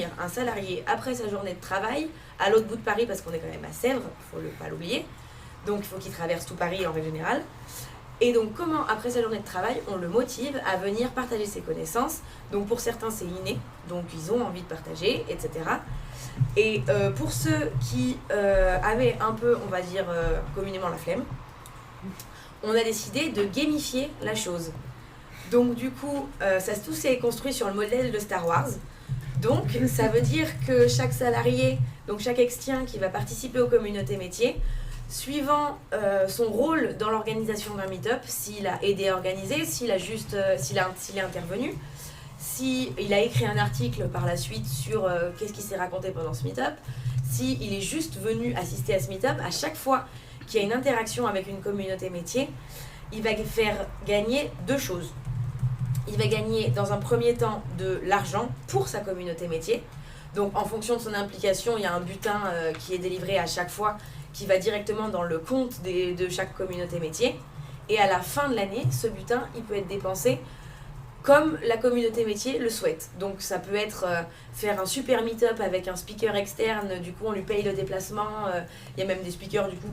venir un salarié après sa journée de travail à l'autre bout de Paris, parce qu'on est quand même à Sèvres, il ne faut pas l'oublier, donc il faut qu'il traverse tout Paris en règle générale. Et donc comment, après sa journée de travail, on le motive à venir partager ses connaissances. Donc pour certains, c'est inné, donc ils ont envie de partager, etc. Et pour ceux qui avaient un peu, on va dire, communément la flemme, on a décidé de gamifier la chose. Donc du coup, tout s'est construit sur le modèle de Star Wars. Donc ça veut dire que chaque salarié, donc chaque extien qui va participer aux communautés métiers, suivant son rôle dans l'organisation d'un meet-up, s'il a aidé à organiser, s'il est intervenu, s'il a écrit un article par la suite sur qu'est-ce qui s'est raconté pendant ce meet-up, s'il est juste venu assister à ce meet-up, à chaque fois qu'il y a une interaction avec une communauté métier, il va faire gagner 2 choses. Il va gagner dans un premier temps de l'argent pour sa communauté métier. Donc en fonction de son implication, il y a un butin qui est délivré à chaque fois, qui va directement dans le compte de chaque communauté métier. Et à la fin de l'année, ce butin, il peut être dépensé comme la communauté métier le souhaite. Donc ça peut être faire un super meet-up avec un speaker externe, du coup on lui paye le déplacement. Il y a même des speakers du coup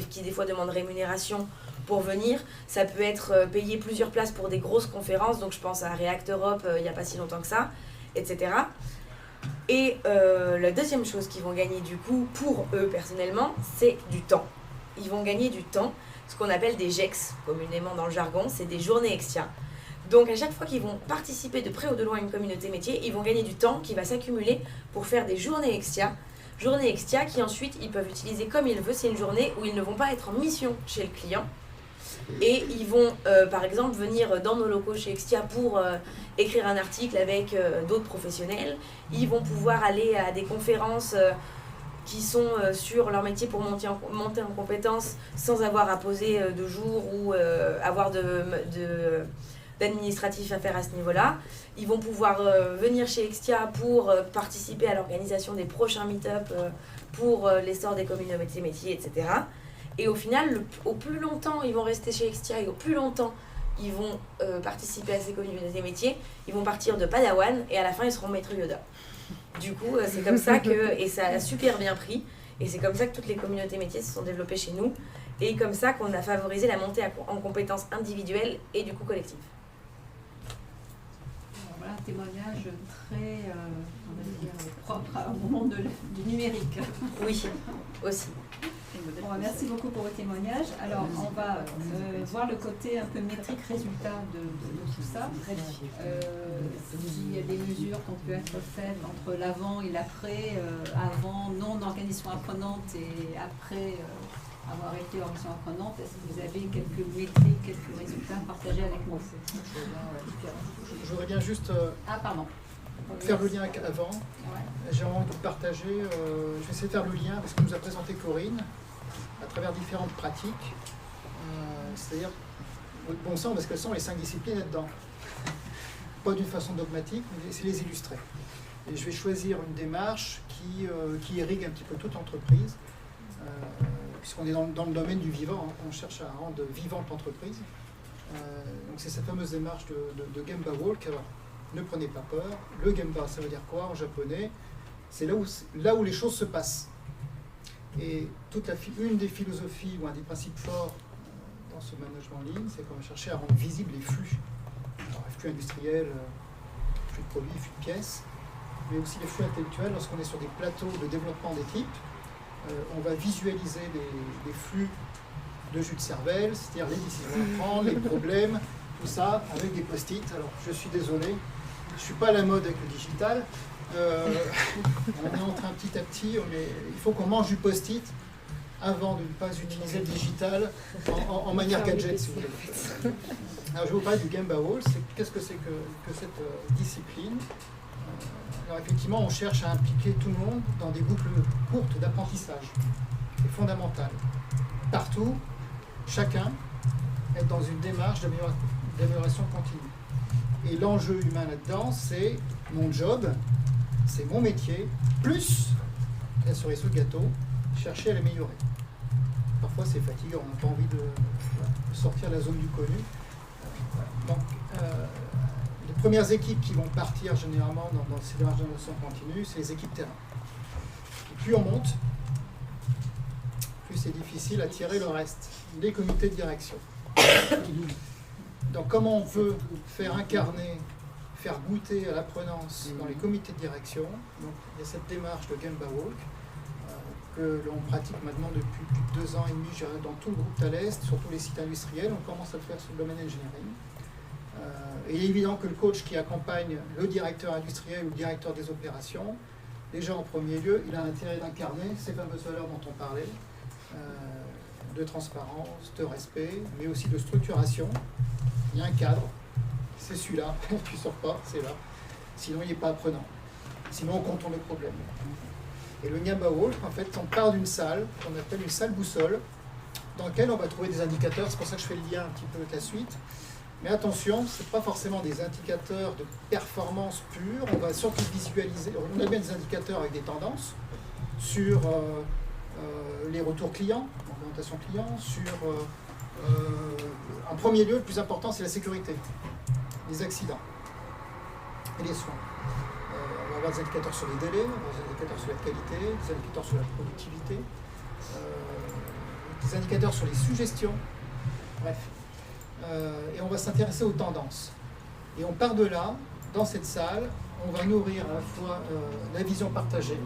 qui des fois demandent rémunération pour venir. Ça peut être payer plusieurs places pour des grosses conférences, donc je pense à React Europe il n'y a pas si longtemps que ça, etc. Et la deuxième chose qu'ils vont gagner du coup, pour eux personnellement, c'est du temps. Ils vont gagner du temps, ce qu'on appelle des GEX, communément dans le jargon, c'est des journées extia. Donc à chaque fois qu'ils vont participer de près ou de loin à une communauté métier, ils vont gagner du temps qui va s'accumuler pour faire des journées extia. Journées extia qui ensuite ils peuvent utiliser comme ils veulent. C'est une journée où ils ne vont pas être en mission chez le client. Et ils vont par exemple venir dans nos locaux chez Extia pour écrire un article avec d'autres professionnels. Ils vont pouvoir aller à des conférences qui sont sur leur métier pour monter en compétences sans avoir à poser de jours ou avoir d'administratif à faire à ce niveau-là. Ils vont pouvoir venir chez Extia pour participer à l'organisation des prochains meet-up pour l'essor des communautés métiers, etc. Et au final, au plus longtemps ils vont rester chez Extia et au plus longtemps ils vont participer à ces communautés métiers, ils vont partir de Padawan et à la fin ils seront maître Yoda. Du coup, c'est comme ça que, et ça a super bien pris, et c'est comme ça que toutes les communautés métiers se sont développées chez nous, et comme ça qu'on a favorisé la montée en compétences individuelles et du coup collectives. Voilà un témoignage très on va dire, propre au monde du numérique. Oui, aussi. Bon, merci beaucoup pour vos témoignages. Alors, on va voir le côté un peu métrique résultat de tout ça. S'il y a des mesures qui ont pu être faites entre l'avant et l'après, avant non-organisation apprenante et après avoir été organisation apprenante, est-ce que vous avez quelques métriques, quelques résultats partagés avec nous? Je voudrais bien juste faire le lien avec avant. Ouais. J'ai envie de partager, je vais essayer de faire le lien avec ce que nous a présenté Corinne à travers différentes pratiques, c'est-à-dire, bon sang, parce qu'elles sont les 5 disciplines là-dedans. Pas d'une façon dogmatique, mais c'est les illustrer. Et je vais choisir une démarche qui irrigue un petit peu toute entreprise, puisqu'on est dans le domaine du vivant, hein, on cherche à rendre vivante l'entreprise. Donc c'est cette fameuse démarche de Gemba Walk. Alors, ne prenez pas peur. Le Gemba, ça veut dire quoi en japonais? C'est là où les choses se passent. Et une des philosophies ou un des principes forts dans ce management en ligne, c'est qu'on va chercher à rendre visibles les flux. Alors, les flux industriels, flux de produits, flux de pièces, mais aussi les flux intellectuels. Lorsqu'on est sur des plateaux de développement d'équipe, on va visualiser des flux de jus de cervelle, c'est-à-dire les décisions à prendre, les problèmes, tout ça, avec des post-it. Alors, je suis désolé, je ne suis pas à la mode avec le digital. On est en train petit à petit, il faut qu'on mange du post-it avant de ne pas utiliser le digital en manière gadget, si vous voulez. Alors, je vais vous parler du Gemba Walk. Qu'est-ce que c'est que cette discipline? Alors, effectivement, on cherche à impliquer tout le monde dans des boucles courtes d'apprentissage. C'est fondamental. Partout, chacun est dans une démarche d'amélioration continue. Et l'enjeu humain là-dedans, c'est mon job, c'est mon métier, plus la cerise sur le gâteau, chercher à l'améliorer. Parfois c'est fatigant, on n'a pas envie de sortir de la zone du connu. Donc premières équipes qui vont partir généralement dans ces démarches d'innovation continue, c'est les équipes terrain. Et plus on monte, plus c'est difficile à tirer le reste, les comités de direction. Donc comment on peut faire incarner, faire goûter à l'apprenance dans les comités de direction. Donc il y a cette démarche de Gemba Walk que l'on pratique maintenant depuis plus de 2 ans et demi dans tout le groupe Thales, sur tous les sites industriels. On commence à le faire sur le domaine engineering. Et il est évident que le coach qui accompagne le directeur industriel ou le directeur des opérations, déjà en premier lieu, il a intérêt d'incarner ces fameuses valeurs dont on parlait, de transparence, de respect, mais aussi de structuration. Il y a un cadre, c'est celui-là, tu ne sors pas, c'est là. Sinon, il n'est pas apprenant. Sinon, on contourne le problème. Et le Gemba Walk, en fait, on part d'une salle qu'on appelle une salle boussole, dans laquelle on va trouver des indicateurs. C'est pour ça que je fais le lien un petit peu avec la suite. Mais attention, ce n'est pas forcément des indicateurs de performance pure. On va surtout visualiser. On a bien des indicateurs avec des tendances sur les retours clients, l'orientation client, sur en premier lieu, le plus important, c'est la sécurité, les accidents et les soins. On va avoir des indicateurs sur les délais, on va avoir des indicateurs sur la qualité, des indicateurs sur la productivité, des indicateurs sur les suggestions, bref. Et on va s'intéresser aux tendances. Et on part de là, dans cette salle, on va nourrir à la fois la vision partagée.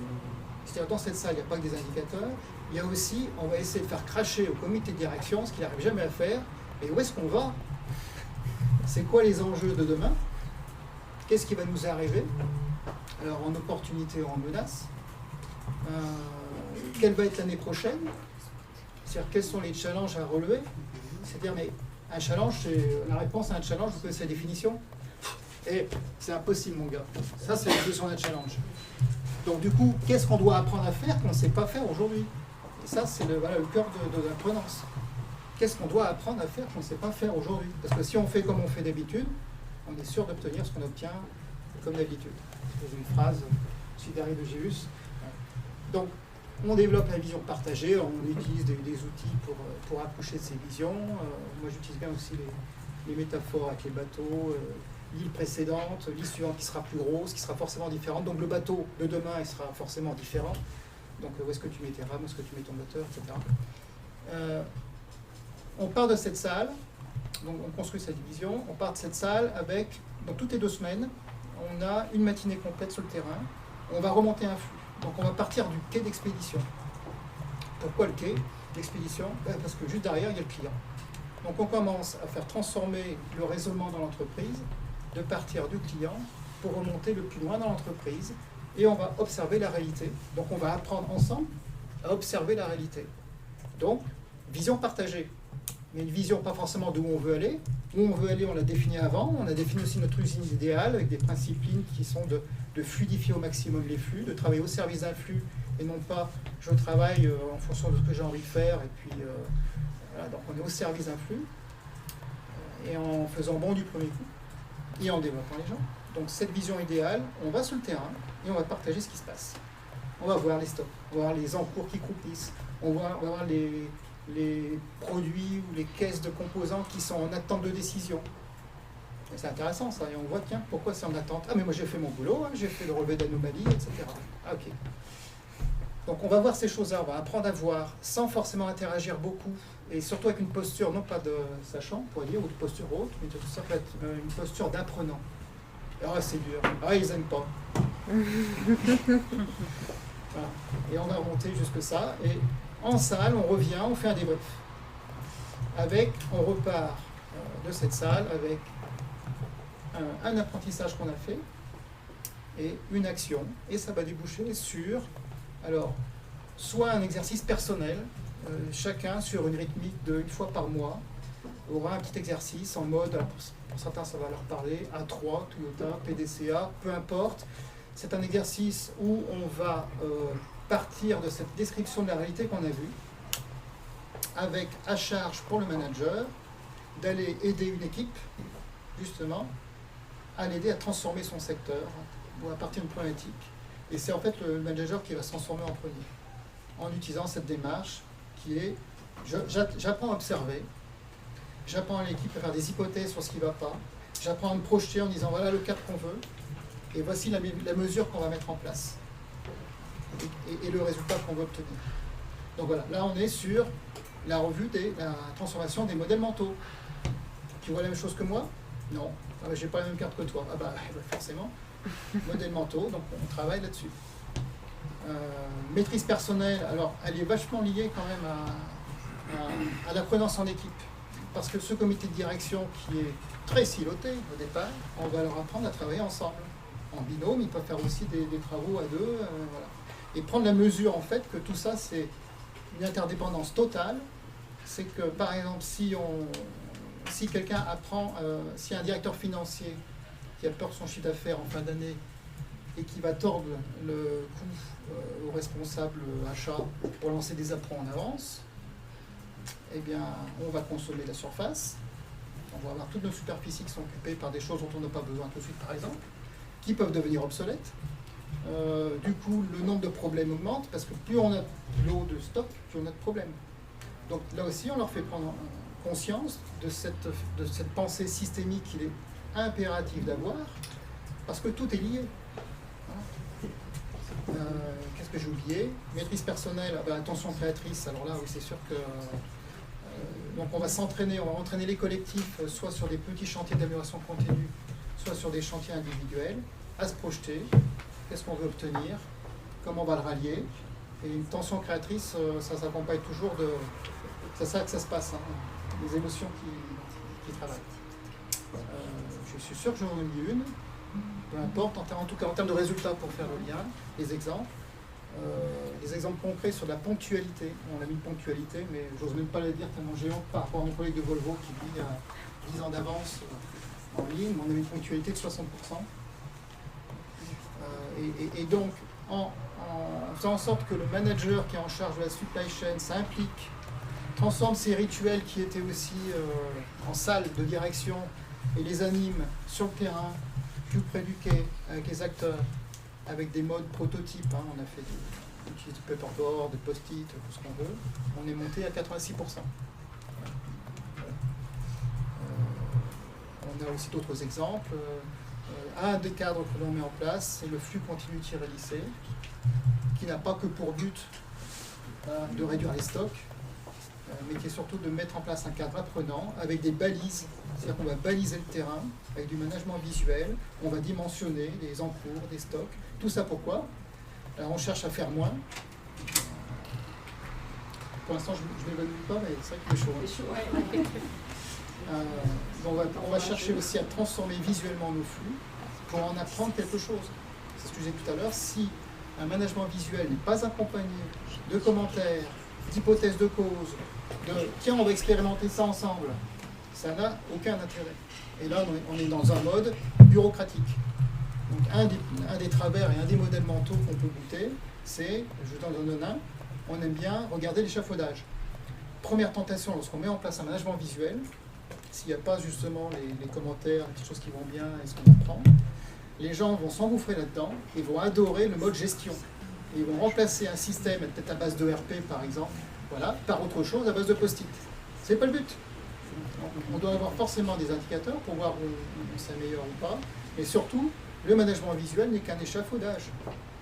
C'est-à-dire dans cette salle, il n'y a pas que des indicateurs, il y a aussi, on va essayer de faire cracher au comité de direction ce qu'il n'arrive jamais à faire. Et où est-ce qu'on va? C'est quoi les enjeux de demain? Qu'est-ce qui va nous arriver? Alors en opportunité ou en menace? Quelle va être l'année prochaine? C'est-à-dire quels sont les challenges à relever? C'est-à-dire, mais un challenge, c'est la réponse à un challenge, vous connaissez la définition? Et c'est impossible, mon gars. Ça, c'est la définition d'un challenge. Donc du coup, qu'est-ce qu'on doit apprendre à faire qu'on ne sait pas faire aujourd'hui? Et ça, c'est le cœur de l'apprenance. Qu'est-ce qu'on doit apprendre à faire qu'on ne sait pas faire aujourd'hui? Parce que si on fait comme on fait d'habitude, on est sûr d'obtenir ce qu'on obtient comme d'habitude. C'est une phrase Sidari de Géus. Donc, on développe la vision partagée, on utilise des outils pour accoucher de ces visions. Moi, j'utilise bien aussi les métaphores avec les bateaux. L'île précédente, l'île suivante qui sera plus grosse, qui sera forcément différente. Donc le bateau de demain, il sera forcément différent. Donc où est-ce que tu mets tes rames, où est-ce que tu mets ton moteur, etc. On part de cette salle, donc on construit sa division, on part de cette salle avec, donc toutes les 2 semaines, on a une matinée complète sur le terrain, on va remonter un flux. Donc on va partir du quai d'expédition. Pourquoi le quai d'expédition? Parce que juste derrière, il y a le client. Donc on commence à faire transformer le raisonnement dans l'entreprise, de partir du client pour remonter le plus loin dans l'entreprise et on va observer la réalité. Donc on va apprendre ensemble à observer la réalité. Donc, vision partagée. Mais une vision pas forcément d'où on veut aller. Où on veut aller, on l'a défini avant. On a défini aussi notre usine idéale avec des principes lignes qui sont de fluidifier au maximum les flux, de travailler au service d'un flux et non pas je travaille en fonction de ce que j'ai envie de faire et puis voilà, donc on est au service d'un flux et en faisant bon du premier coup et en développant les gens. Donc cette vision idéale, on va sur le terrain et on va partager ce qui se passe. On va voir les stocks, on va voir les encours qui croupissent, on va voir les produits ou les caisses de composants qui sont en attente de décision. C'est intéressant ça, et on voit, tiens, pourquoi c'est en attente? Ah mais moi j'ai fait mon boulot, hein, j'ai fait le relevé d'anomalie, etc. Ah ok. Donc on va voir ces choses-là, on va apprendre à voir sans forcément interagir beaucoup, et surtout avec une posture, non pas de sachant, on pourrait dire, ou de posture haute, mais tout ça peut être une posture d'apprenant. Ah c'est dur, ah ils n'aiment pas. Voilà. Et on va remonter jusque ça, et en salle, on revient, on fait un débrief. On repart de cette salle avec un apprentissage qu'on a fait, et une action, et ça va déboucher sur, alors, soit un exercice personnel, chacun sur une rythmique de 1 fois par mois, aura un petit exercice en mode, pour certains ça va leur parler, A3, Toyota, PDCA, peu importe. C'est un exercice où on va partir de cette description de la réalité qu'on a vue, avec à charge pour le manager d'aller aider une équipe, justement, à l'aider à transformer son secteur ou à partir d'une problématique. Et c'est en fait le manager qui va se transformer en premier, en utilisant cette démarche qui est, j'apprends à observer, j'apprends à l'équipe à faire des hypothèses sur ce qui ne va pas, j'apprends à me projeter en disant voilà le cadre qu'on veut, et voici la mesure qu'on va mettre en place, et le résultat qu'on veut obtenir. Donc voilà, là on est sur la revue la transformation des modèles mentaux. Tu vois la même chose que moi? Non. Ah bah, j'ai pas la même carte que toi. Ah bah forcément. Modèles mentaux, donc on travaille là-dessus. Maîtrise personnelle, alors elle est vachement liée quand même à l'apprenance en équipe. Parce que ce comité de direction qui est très siloté au départ, on va leur apprendre à travailler ensemble. En binôme, ils peuvent faire aussi des travaux à deux. Voilà. Et prendre la mesure en fait que tout ça c'est une interdépendance totale. C'est que par exemple si quelqu'un apprend, si un directeur financier qui a peur de son chiffre d'affaires en fin d'année et qui va tordre le coup au responsable achat pour lancer des apprends en avance, eh bien, on va consommer la surface, on va avoir toutes nos superficies qui sont occupées par des choses dont on n'a pas besoin tout de suite, par exemple, qui peuvent devenir obsolètes. Du coup, le nombre de problèmes augmente, parce que plus on a de l'eau de stock, plus on a de problèmes. Donc là aussi, on leur fait prendre conscience de cette pensée systémique qu'il est impératif d'avoir, parce que tout est lié. Qu'est-ce que j'ai oublié? Maîtrise personnelle, attention créatrice, alors là, oui, c'est sûr que... donc on va entraîner les collectifs, soit sur des petits chantiers d'amélioration continue, soit sur des chantiers individuels, à se projeter, qu'est-ce qu'on veut obtenir, comment on va le rallier. Et une tension créatrice, ça s'accompagne toujours de... C'est ça que ça se passe, hein, les émotions qui travaillent. Je suis sûr que j'en ai mis une, peu importe, en tout cas en termes de résultats pour faire le lien, les exemples concrets sur la ponctualité. On a mis ponctualité, mais j'ose même pas le dire tellement géant par rapport à mon collègue de Volvo qui lui a 10 ans d'avance en ligne, on a mis une ponctualité de 60%. Et donc, en faisant en sorte que le manager qui est en charge de la supply chain s'implique, transforme ces rituels qui étaient aussi en salle de direction et les anime sur le terrain, plus près du quai, avec les acteurs, avec des modes prototypes. Hein. On a fait du paperboard, des post-it, tout ce qu'on veut. On est monté à 86%. On a aussi d'autres exemples. Un des cadres que l'on met en place, c'est le flux continu tiré-lissé, qui n'a pas que pour but de réduire les stocks, mais qui est surtout de mettre en place un cadre apprenant avec des balises. C'est-à-dire qu'on va baliser le terrain avec du management visuel, on va dimensionner les encours, des stocks. Tout ça pourquoi? Alors on cherche à faire moins. Pour l'instant, je ne m'évanouis pas, mais c'est vrai qu'il est chaud. On va chercher aussi à transformer visuellement nos flux pour en apprendre quelque chose. C'est ce que je disais tout à l'heure. Si un management visuel n'est pas accompagné de commentaires, d'hypothèses de cause, de tiens, on va expérimenter ça ensemble, ça n'a aucun intérêt. Et là, on est dans un mode bureaucratique. Donc, un des travers et un des modèles mentaux qu'on peut goûter, c'est, je t'en donne un, on aime bien regarder l'échafaudage. Première tentation, lorsqu'on met en place un management visuel, s'il n'y a pas justement les commentaires, les petites choses qui vont bien et ce qu'on apprend, les gens vont s'engouffrer là-dedans et vont adorer le mode gestion. Et ils vont remplacer un système, peut-être à base de RP par exemple, voilà, par autre chose à base de post-it. C'est pas le but. On doit avoir forcément des indicateurs pour voir où on s'améliore ou pas, mais surtout, le management visuel n'est qu'un échafaudage,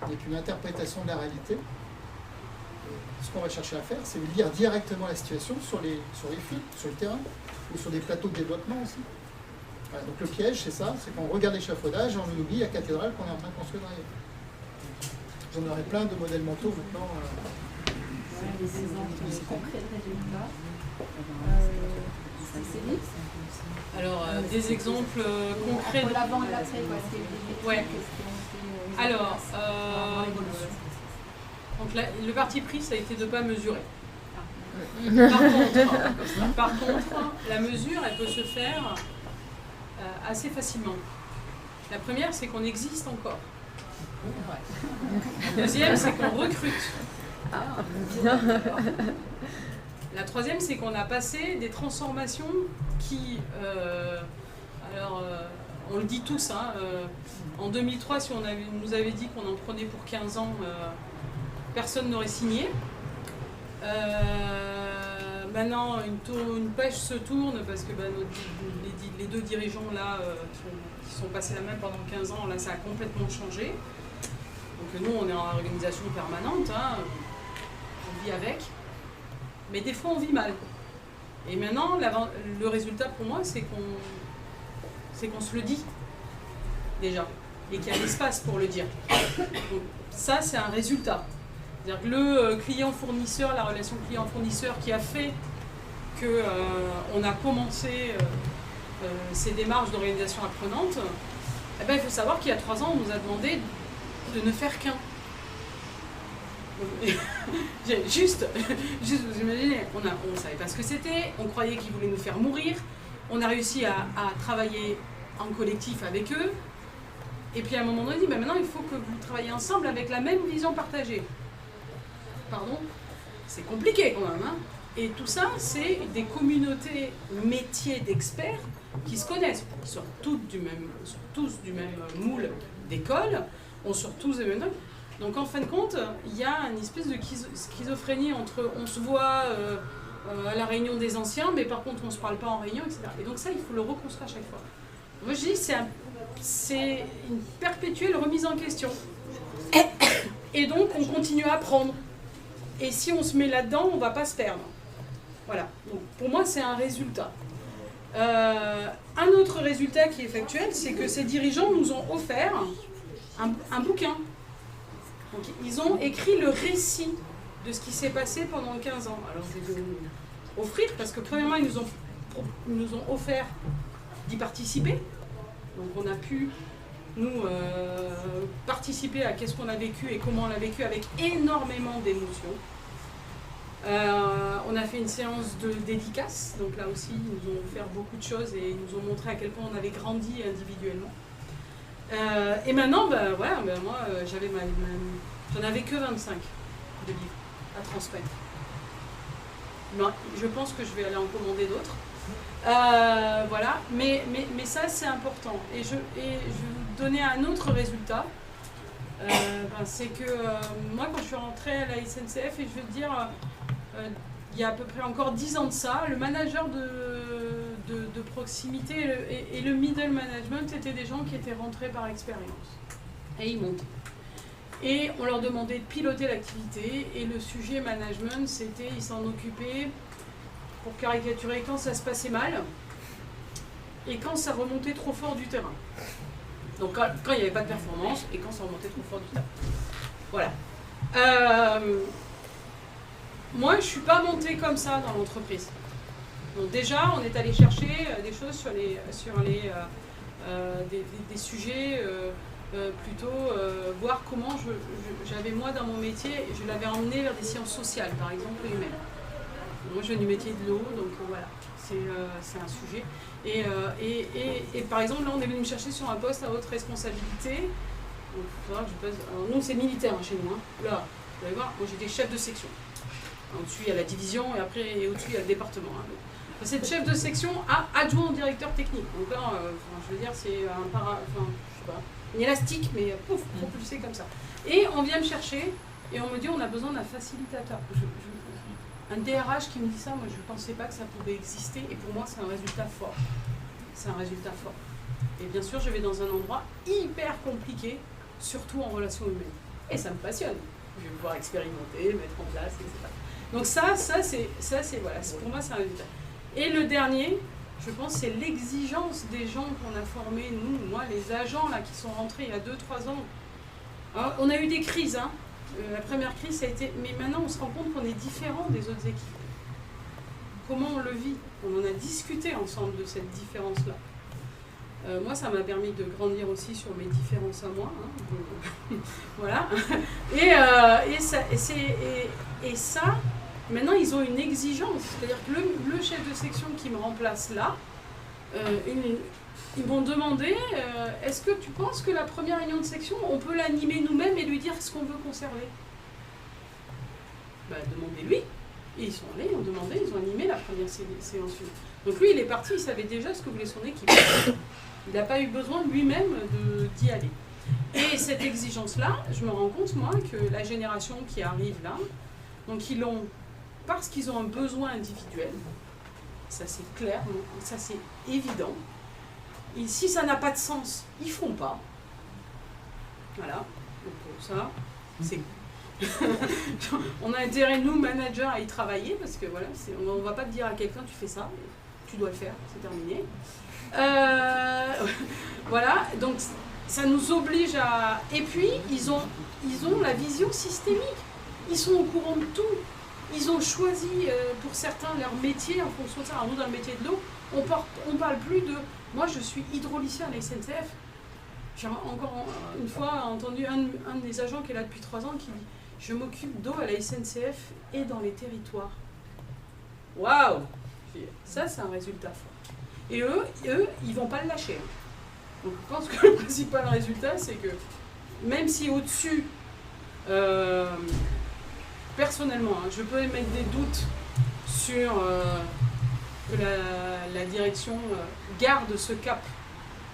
n'est qu'une interprétation de la réalité. Et ce qu'on va chercher à faire, c'est lire directement la situation sur les fils, sur le terrain, ou sur des plateaux de développement aussi. Voilà, donc le piège, c'est ça, c'est qu'on regarde l'échafaudage et on oublie la cathédrale qu'on est en train de construire derrière. J'en aurai plein de modèles mentaux maintenant. Des exemples concrets de résultats. Alors, des exemples concrets. Pour l'avant et l'après, quoi. Ouais. Alors, donc le parti pris, ça a été de ne pas mesurer. Par contre, la mesure, elle peut se faire assez facilement. La première, c'est qu'on existe encore. La deuxième, c'est qu'on recrute. La troisième, c'est qu'on a passé des transformations qui, on le dit tous, hein, en 2003, si on nous avait dit qu'on en prenait pour 15 ans, personne n'aurait signé. maintenant, une page se tourne parce que les deux dirigeants là, qui sont passés la même pendant 15 ans, là, ça a complètement changé. Donc nous, on est en organisation permanente, hein, on vit avec. Mais des fois, on vit mal. Et maintenant, le résultat pour moi, c'est qu'on se le dit, déjà. Et qu'il y a l'espace pour le dire. Donc, ça, c'est un résultat. C'est-à-dire que le client-fournisseur, la relation client-fournisseur qui a fait qu'on a commencé ces démarches d'organisation apprenante, eh ben, il faut savoir qu'il y a 3 ans, on nous a demandé de ne faire qu'un. juste, vous imaginez, on ne savait pas ce que c'était, on croyait qu'ils voulaient nous faire mourir, on a réussi à travailler en collectif avec eux, et puis à un moment donné, on dit, ben maintenant il faut que vous travaillez ensemble avec la même vision partagée. Pardon, c'est compliqué quand même, hein. Et tout ça, c'est des communautés métiers d'experts qui se connaissent. Ils sortent tous du même moule d'école, on sort tous des mêmes trucs. Donc en fin de compte, il y a une espèce de schizophrénie entre on se voit à la réunion des anciens, mais par contre on ne se parle pas en réunion, etc. Et donc ça, il faut le reconstruire à chaque fois. Moi je dis, c'est une perpétuelle remise en question. Et donc on continue à apprendre. Et si on se met là-dedans, on ne va pas se perdre. Voilà. Donc, pour moi, c'est un résultat. Un autre résultat qui est factuel, c'est que ces dirigeants nous ont offert un bouquin. Donc, ils ont écrit le récit de ce qui s'est passé pendant 15 ans. Alors, je vais vous offrir, parce que premièrement, ils nous ont offert d'y participer. Donc, on a pu, nous, participer à qu'est-ce qu'on a vécu et comment on l'a vécu avec énormément d'émotions. On a fait une séance de dédicace, donc là aussi ils nous ont offert beaucoup de choses et ils nous ont montré à quel point on avait grandi individuellement. Et maintenant, moi j'en avais que 25 de livres à transmettre. Non, je pense que je vais aller en commander d'autres. Voilà, mais ça c'est important. Et je vais vous donner un autre résultat. C'est que moi quand je suis rentrée à la SNCF, et je veux dire, il y a à peu près encore 10 ans de ça, le manager de proximité et le middle management étaient des gens qui étaient rentrés par expérience. Et ils montaient. Et on leur demandait de piloter l'activité, et le sujet management, c'était, ils s'en occupaient, pour caricaturer, quand ça se passait mal, et quand ça remontait trop fort du terrain. Donc quand il n'y avait pas de performance, et quand ça remontait trop fort du terrain. Voilà. Moi, je ne suis pas montée comme ça dans l'entreprise. Donc déjà, on est allé chercher des choses sur des sujets, plutôt voir comment j'avais moi dans mon métier, je l'avais emmené vers des sciences sociales, par exemple, humaines. Moi, je viens du métier de l'eau, donc voilà, c'est un sujet. Et par exemple, là, on est venu me chercher sur un poste à haute responsabilité. Donc, il faudra que je passe. Alors, nous, c'est militaire chez nous. Hein. Là, vous allez voir, moi, j'étais chef de section. Au-dessus, il y a la division, et après, au-dessus, il y a le département. Hein. C'est chef de section à adjoint au directeur technique. Donc là, je veux dire, c'est je sais pas, un élastique, mais pouf, propulsé comme ça. Et on vient me chercher, et on me dit, on a besoin d'un facilitateur. Un DRH qui me dit ça, moi, je ne pensais pas que ça pouvait exister, et pour moi, c'est un résultat fort. C'est un résultat fort. Et bien sûr, je vais dans un endroit hyper compliqué, surtout en relation humaine. Et ça me passionne. Je vais pouvoir expérimenter, mettre en place, etc. Donc ça c'est voilà, pour moi c'est un résultat. Et le dernier, je pense, c'est l'exigence des gens qu'on a formés, nous, moi, les agents là qui sont rentrés il y a 2-3 ans. Alors, on a eu des crises, hein. La première crise, ça a été... Mais maintenant, on se rend compte qu'on est différent des autres équipes. Comment on le vit? On en a discuté ensemble de cette différence-là. Moi, ça m'a permis de grandir aussi sur mes différences à moi. Hein. Voilà. Et ça, maintenant, ils ont une exigence. C'est-à-dire que le chef de section qui me remplace là, ils m'ont demandé, est-ce que tu penses que la première réunion de section, on peut l'animer nous-mêmes et lui dire ce qu'on veut conserver? Demandez-lui. Et ils sont allés, ils ont demandé, ils ont animé la première séance. Donc lui, il est parti, il savait déjà ce que voulait son équipe. Il n'a pas eu besoin lui-même d'y aller. Et cette exigence-là, je me rends compte, moi, que la génération qui arrive là, donc ils l'ont parce qu'ils ont un besoin individuel. Ça c'est clair, ça c'est évident. Et si ça n'a pas de sens, ils ne font pas. Voilà, donc ça, c'est... On a intérêt, nous, managers, à y travailler, parce que voilà, on ne va pas te dire à quelqu'un, tu fais ça, tu dois le faire, c'est terminé. Voilà, donc ça nous oblige à... Et puis, ils ont la vision systémique. Ils sont au courant de tout. Ils ont choisi, pour certains, leur métier en fonction de ça. Alors nous, dans le métier de l'eau, on parle plus de... Moi, je suis hydraulicien à la SNCF. J'ai encore une fois entendu un des agents qui est là depuis 3 ans qui dit « Je m'occupe d'eau à la SNCF et dans les territoires. » Waouh! Ça, c'est un résultat fort. Et eux, ils ne vont pas le lâcher. Donc je pense que le principal résultat, c'est que même si au-dessus, personnellement, je peux émettre des doutes sur que la direction garde ce cap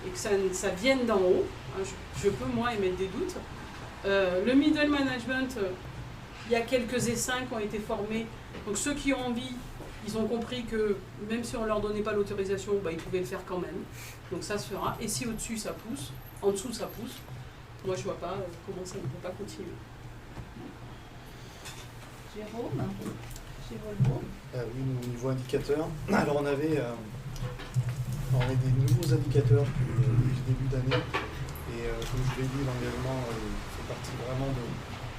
et que ça vienne d'en haut, je peux moi émettre des doutes. Le middle management, il y a quelques essaims qui ont été formés. Donc ceux qui ont envie, ils ont compris que même si on ne leur donnait pas l'autorisation, bah, ils pouvaient le faire quand même. Donc ça se fera. Et si au-dessus ça pousse, en dessous ça pousse, moi je ne vois pas comment ça ne peut pas continuer. Jérôme, oui, au niveau indicateur, alors on avait des nouveaux indicateurs depuis le début d'année. Et comme je l'ai dit, l'engagement fait partie vraiment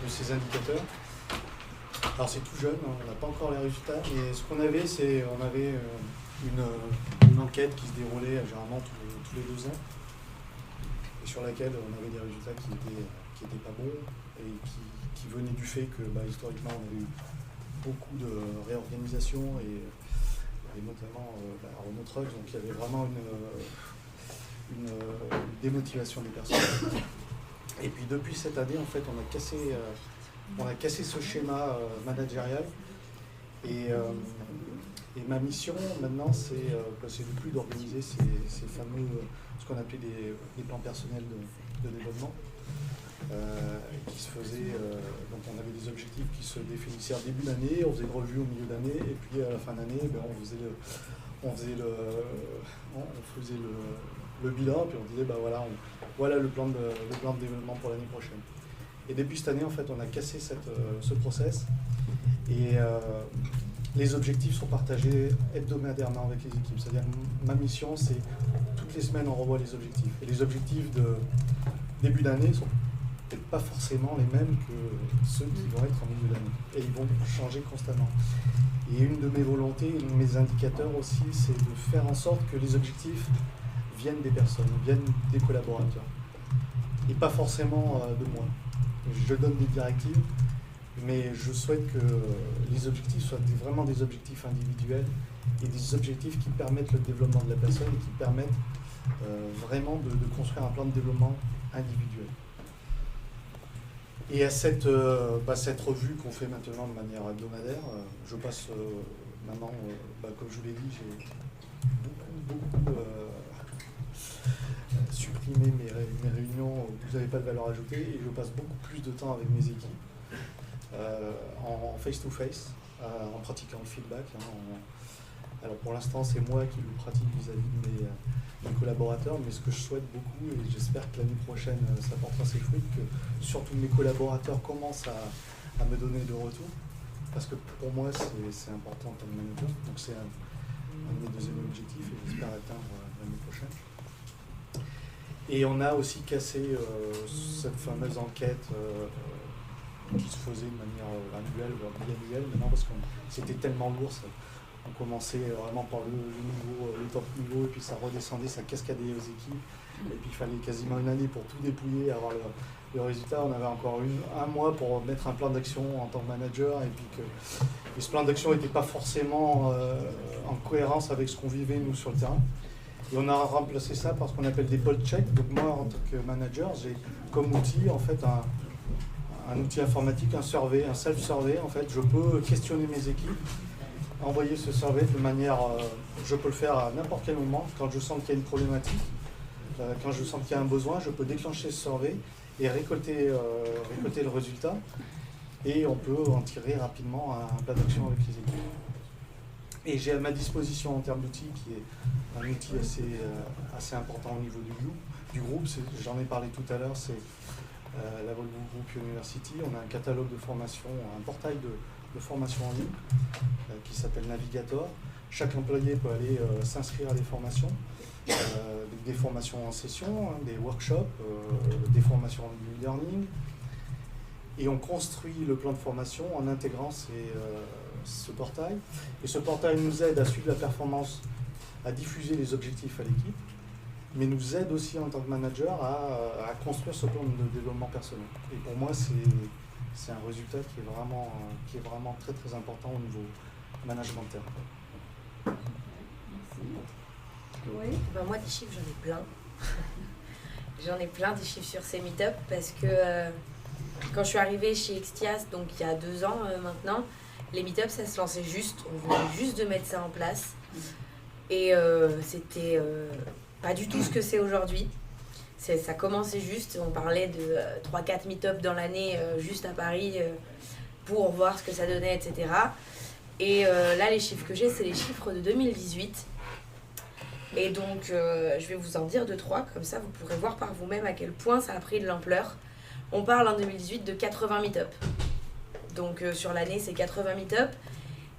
de ces indicateurs. Alors c'est tout jeune, on n'a pas encore les résultats, et ce qu'on avait, c'est une enquête qui se déroulait généralement tous les 2 ans, et sur laquelle on avait des résultats qui étaient pas bons, et qui venaient du fait que historiquement on avait eu beaucoup de réorganisation, et notamment Renault Trucks, donc il y avait vraiment une démotivation des personnes. Et puis depuis cette année, en fait, on a cassé ce schéma managérial, et ma mission maintenant, c'est plus d'organiser ces fameux, ce qu'on appelait des plans personnels de développement, qui se faisaient, donc on avait des objectifs qui se définissaient en début d'année, on faisait une revue au milieu d'année, et puis à la fin d'année, on faisait le bilan, puis on disait voilà le plan de développement pour l'année prochaine. Et depuis cette année, en fait, on a cassé ce process, et les objectifs sont partagés hebdomadairement avec les équipes. C'est-à-dire, ma mission, c'est toutes les semaines, on revoit les objectifs. Et les objectifs de début d'année sont peut-être pas forcément les mêmes que ceux qui vont être en milieu d'année. Et ils vont changer constamment. Et une de mes volontés, un de mes indicateurs aussi, c'est de faire en sorte que les objectifs viennent des personnes, viennent des collaborateurs. Et pas forcément de moi. Je donne des directives, mais je souhaite que les objectifs soient vraiment des objectifs individuels et des objectifs qui permettent le développement de la personne et qui permettent vraiment de construire un plan de développement individuel. Et à cette revue qu'on fait maintenant de manière hebdomadaire, je passe maintenant, comme je vous l'ai dit, j'ai beaucoup supprimé mes réunions où vous n'avez pas de valeur ajoutée, et je passe beaucoup plus de temps avec mes équipes en face-to-face, en pratiquant le feedback. Alors pour l'instant, c'est moi qui le pratique vis-à-vis de mes collaborateurs, mais ce que je souhaite beaucoup, et j'espère que l'année prochaine ça portera ses fruits, que surtout mes collaborateurs commencent à me donner de retour, parce que pour moi c'est important comme manager, donc c'est un de mes deuxièmes objectifs, et j'espère atteindre l'année prochaine. Et on a aussi cassé cette fameuse enquête qui se faisait de manière annuelle ou biannuelle maintenant, parce que c'était tellement lourd. On commençait vraiment par le top niveau, et puis ça redescendait, ça cascadait aux équipes, et puis il fallait quasiment une année pour tout dépouiller, avoir le résultat. On avait encore un mois pour mettre un plan d'action en tant que manager, et ce plan d'action n'était pas forcément en cohérence avec ce qu'on vivait nous sur le terrain. Et on a remplacé ça par ce qu'on appelle des poll checks. Donc moi, en tant que manager, j'ai comme outil en fait un outil informatique, un survey, un self-survey. En fait, je peux questionner mes équipes, envoyer ce survey de manière, je peux le faire à n'importe quel moment. Quand je sens qu'il y a une problématique, quand je sens qu'il y a un besoin, je peux déclencher ce survey et récolter le résultat. et on peut en tirer rapidement un plan d'action avec les équipes. Et j'ai à ma disposition en termes d'outils, qui est un outil assez important au niveau du groupe, j'en ai parlé tout à l'heure, c'est la Volvo Group University. On a un catalogue de formation, un portail de formation en ligne qui s'appelle Navigator. Chaque employé peut aller s'inscrire à des formations, des formations en session, des workshops, des formations en e-learning. Et on construit le plan de formation en intégrant ce portail. Et ce portail nous aide à suivre la performance, à diffuser les objectifs à l'équipe, mais nous aide aussi en tant que manager à construire ce plan de développement personnel. Et pour moi, c'est un résultat qui est vraiment très très important au niveau management. Merci. Oui. Ben moi, des chiffres, j'en ai plein. J'en ai plein des chiffres sur ces meet-up parce que quand je suis arrivée chez Extias, donc il y a 2 ans maintenant, les meet-up, ça se lançait juste. On venait juste de mettre ça en place. Et c'était pas du tout ce que c'est aujourd'hui. Ça commençait juste, on parlait de 3-4 meet-up dans l'année juste à Paris pour voir ce que ça donnait, etc. Et là, les chiffres que j'ai, c'est les chiffres de 2018. Et donc, je vais vous en dire 2-3, comme ça vous pourrez voir par vous-même à quel point ça a pris de l'ampleur. On parle en 2018 de 80 meet-up. Donc sur l'année, c'est 80 meet-up.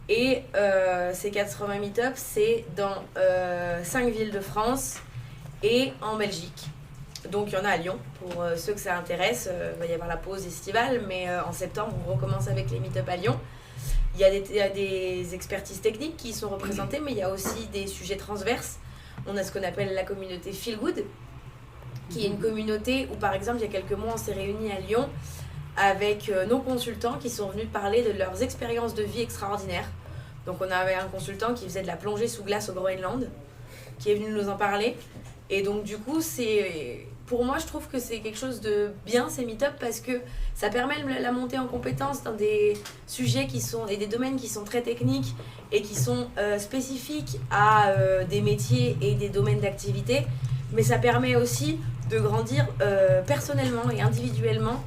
Et ces 80 meet-up, c'est dans 5 villes de France et en Belgique. Donc il y en a à Lyon, pour ceux que ça intéresse. Il va y avoir la pause estivale, mais en septembre, on recommence avec les meet-up à Lyon. Il y a des expertises techniques qui sont représentées, mais il y a aussi des sujets transverses. On a ce qu'on appelle la communauté Feel Good, qui est une communauté où, par exemple, il y a quelques mois, on s'est réunis à Lyon avec nos consultants qui sont venus parler de leurs expériences de vie extraordinaires. Donc on avait un consultant qui faisait de la plongée sous glace au Groenland, qui est venu nous en parler. Et donc du coup, pour moi, je trouve que c'est quelque chose de bien, ces meet-up, parce que ça permet la montée en compétences dans des sujets et des domaines qui sont très techniques et qui sont spécifiques à des métiers et des domaines d'activité. Mais ça permet aussi de grandir personnellement et individuellement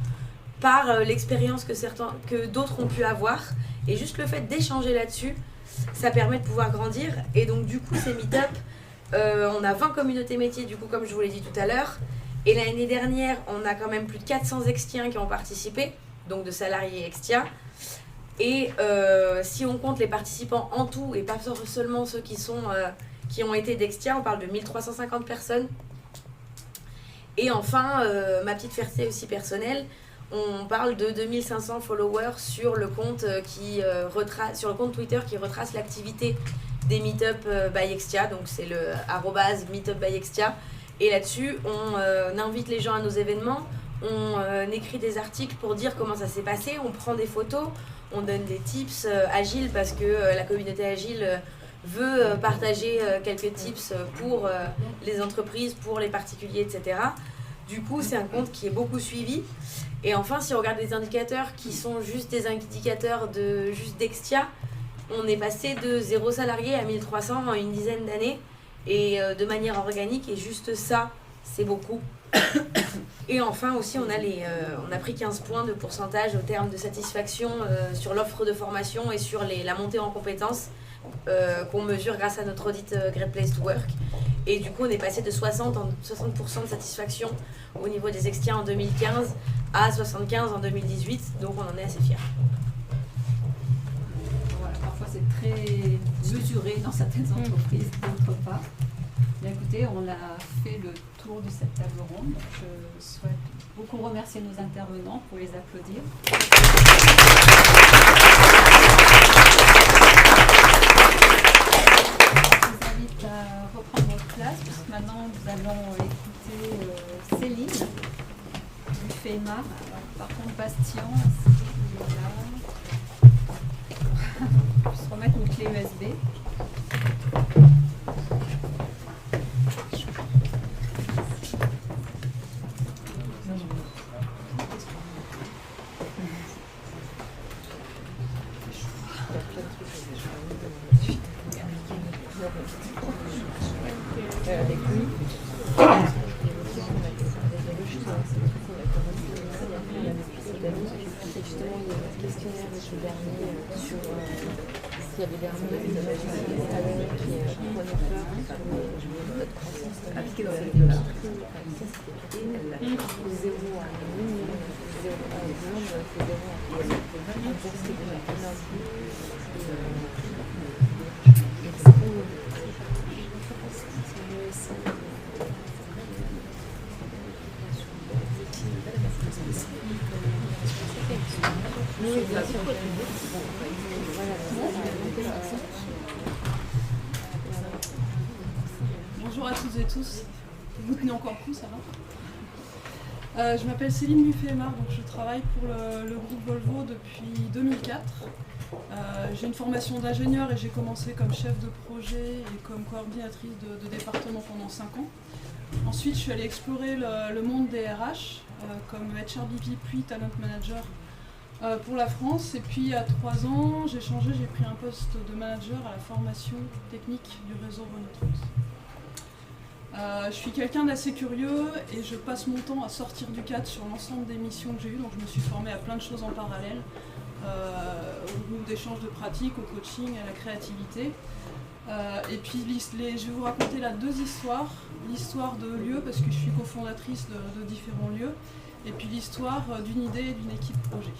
par l'expérience que d'autres ont pu avoir. Et juste le fait d'échanger là-dessus, ça permet de pouvoir grandir. Et donc du coup, ces meet-up, on a 20 communautés métiers, du coup, comme je vous l'ai dit tout à l'heure. Et l'année dernière, on a quand même plus de 400 Extiens qui ont participé, donc de salariés Extia. Et si on compte les participants en tout, et pas seulement ceux qui ont été d'Extia, on parle de 1350 personnes. Et enfin, ma petite fierté aussi personnelle, on parle de 2500 followers sur le compte sur le compte Twitter qui retrace l'activité des Meetup by Extia, donc c'est le @Meetup by Extia. Et là-dessus, on invite les gens à nos événements, on écrit des articles pour dire comment ça s'est passé, on prend des photos, on donne des tips agiles parce que la communauté agile veut partager quelques tips pour les entreprises, pour les particuliers, etc. Du coup, c'est un compte qui est beaucoup suivi. Et enfin, si on regarde les indicateurs qui sont juste des indicateurs juste d'Extia, on est passé de 0 salarié à 1300 en une dizaine d'années et de manière organique, et juste ça, c'est beaucoup. Et enfin aussi, on a pris 15 points de pourcentage au terme de satisfaction sur l'offre de formation et sur la montée en compétences qu'on mesure grâce à notre audit Great Place to Work. Et du coup, on est passé de 60% de satisfaction au niveau des Extiens en 2015 à 75% en 2018, donc on en est assez fiers. Voilà, parfois c'est très mesuré dans certaines entreprises, d'autres pas. Bien écoutez, on a fait le tour de cette table ronde. Je souhaite beaucoup remercier nos intervenants pour les applaudir. Je vous invite à reprendre votre place, puisque maintenant nous allons écouter Céline du FEMA. Par contre, Bastien, il est là. Je vais se remettre une clé USB. questionnaire ce dernier sur s'il y a des derniers qui prenaient peur de votre croissance appliquée dans cette vidéo-là. Ça, c'était de 0 à 1 million, 0 à 1 million, c'est 0 à 1 million. Donc, c'est déjà énorme. Et du coup, oui, bien sûr. Bonjour à toutes et tous. Vous tenez encore coup, ça va? Je m'appelle Céline Buffet-Aymar, donc je travaille pour le groupe Volvo depuis 2004. J'ai une formation d'ingénieur et j'ai commencé comme chef de projet et comme coordinatrice de département pendant 5 ans. Ensuite, je suis allée explorer le monde des RH comme HRBP puis Talent Manager pour la France. Et puis, il y a 3 ans, j'ai changé, j'ai pris un poste de manager à la formation technique du réseau Renault Trans. Je suis quelqu'un d'assez curieux et je passe mon temps à sortir du cadre sur l'ensemble des missions que j'ai eues. Donc, je me suis formée à plein de choses en parallèle, au groupe d'échange de pratiques, au coaching, à la créativité. Et puis je vais vous raconter là 2 histoires. L'histoire de lieux, parce que je suis cofondatrice de différents lieux, et puis l'histoire d'une idée et d'une équipe projet.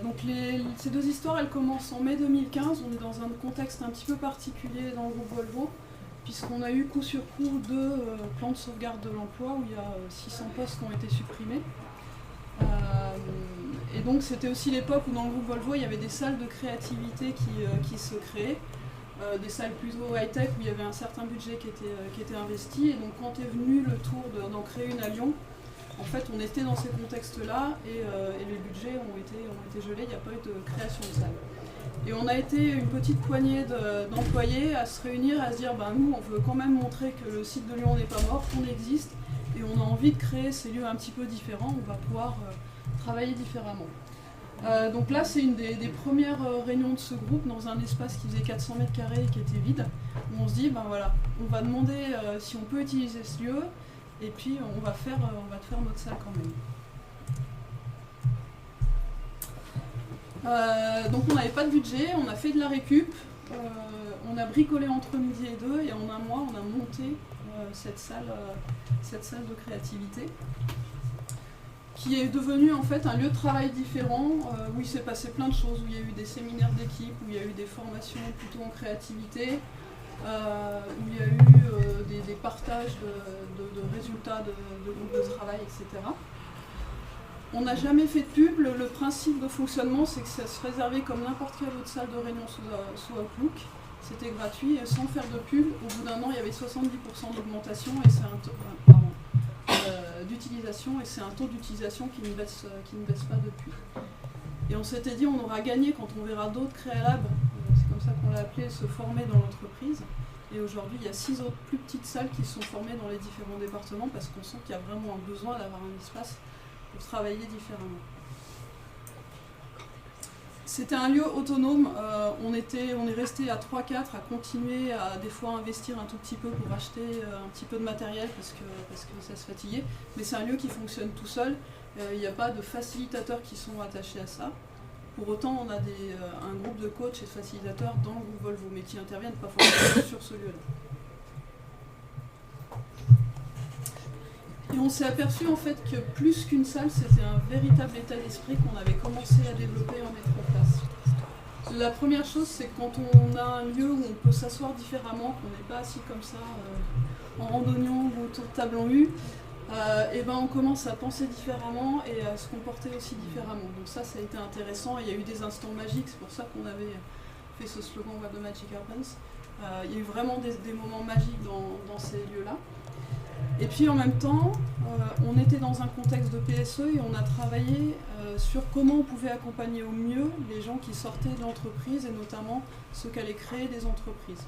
Donc ces 2 histoires, elles commencent en mai 2015. On est dans un contexte un petit peu particulier dans le groupe Volvo, puisqu'on a eu coup sur coup 2 plans de sauvegarde de l'emploi où il y a 600 postes qui ont été supprimés. Et donc c'était aussi l'époque où dans le groupe Volvo il y avait des salles de créativité qui se créaient, des salles plutôt high-tech où il y avait un certain budget qui était investi. Et donc quand est venu le tour d'en créer une à Lyon, en fait on était dans ces contextes-là et les budgets ont été gelés, il n'y a pas eu de création de salle. Et on a été une petite poignée d'employés à se réunir, à se dire nous on veut quand même montrer que le site de Lyon n'est pas mort, qu'on existe, et on a envie de créer ces lieux un petit peu différents, on va pouvoir travailler différemment. Donc là c'est une des premières réunions de ce groupe dans un espace qui faisait 400 mètres carrés et qui était vide, où on se dit voilà, on va demander si on peut utiliser ce lieu, et puis on va faire notre salle quand même. Donc on n'avait pas de budget, on a fait de la récup, on a bricolé entre midi et 2, et en un mois on a monté cette salle de créativité, qui est devenue en fait un lieu de travail différent, où il s'est passé plein de choses, où il y a eu des séminaires d'équipe, où il y a eu des formations plutôt en créativité, où il y a eu des partages de résultats de groupes de travail, etc. On n'a jamais fait de pub. Le principe de fonctionnement, c'est que ça se réservait comme n'importe quelle autre salle de réunion sous Outlook. C'était gratuit et sans faire de pub. Au bout d'un an, il y avait 70% d'augmentation et c'est d'utilisation, et c'est un taux d'utilisation qui ne baisse pas depuis. Et on s'était dit on aura gagné quand on verra d'autres Créalab, c'est comme ça qu'on l'a appelé, se former dans l'entreprise. Et aujourd'hui, il y a 6 autres plus petites salles qui se sont formées dans les différents départements parce qu'on sent qu'il y a vraiment un besoin d'avoir un espace pour travailler différemment. C'était un lieu autonome, on est resté à 3-4 à continuer à des fois investir un tout petit peu pour acheter un petit peu de matériel parce que ça se fatiguait, mais c'est un lieu qui fonctionne tout seul, il n'y a pas de facilitateurs qui sont attachés à ça. Pour autant, on a un groupe de coachs et de facilitateurs dans le groupe Volvo, mais qui n'interviennent pas forcément sur ce lieu-là. Et on s'est aperçu en fait que plus qu'une salle, c'était un véritable état d'esprit qu'on avait commencé à développer et à mettre en place. La première chose, c'est que quand on a un lieu où on peut s'asseoir différemment, qu'on n'est pas assis comme ça en randonnion ou autour de table en U, et on commence à penser différemment et à se comporter aussi différemment. Donc ça a été intéressant, et il y a eu des instants magiques, c'est pour ça qu'on avait fait ce slogan What the Magic Happens. Il y a eu vraiment des moments magiques dans ces lieux-là. Et puis en même temps, on était dans un contexte de PSE et on a travaillé sur comment on pouvait accompagner au mieux les gens qui sortaient de l'entreprise et notamment ceux qui allaient créer des entreprises.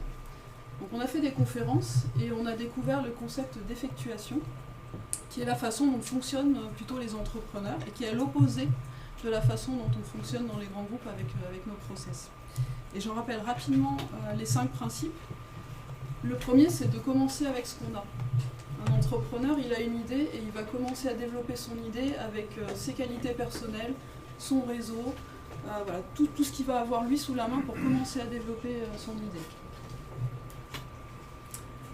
Donc on a fait des conférences et on a découvert le concept d'effectuation, qui est la façon dont fonctionnent plutôt les entrepreneurs et qui est à l'opposé de la façon dont on fonctionne dans les grands groupes avec nos process. Et j'en rappelle rapidement les 5 principes. Le premier, c'est de commencer avec ce qu'on a. Un entrepreneur, il a une idée et il va commencer à développer son idée avec ses qualités personnelles, son réseau, voilà, tout ce qu'il va avoir lui sous la main pour commencer à développer son idée.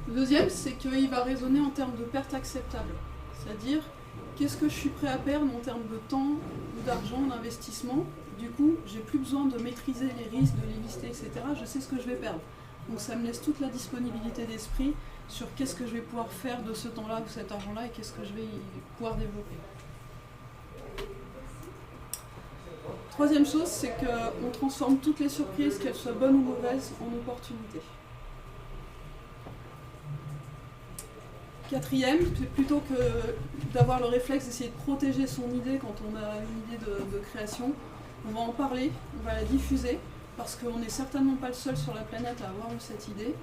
Le deuxième, c'est qu'il va raisonner en termes de perte acceptable. C'est-à-dire, qu'est-ce que je suis prêt à perdre en termes de temps ou d'argent, d'investissement. Du coup, j'ai plus besoin de maîtriser les risques, de les lister, etc. Je sais ce que je vais perdre. Donc ça me laisse toute la disponibilité d'esprit sur qu'est-ce que je vais pouvoir faire de ce temps-là ou cet argent-là et qu'est-ce que je vais pouvoir développer. Troisième chose, c'est qu'on transforme toutes les surprises, qu'elles soient bonnes ou mauvaises, en opportunités. Quatrième, plutôt que d'avoir le réflexe d'essayer de protéger son idée quand on a une idée de création, on va en parler, on va la diffuser, parce qu'on n'est certainement pas le seul sur la planète à avoir eu cette idée.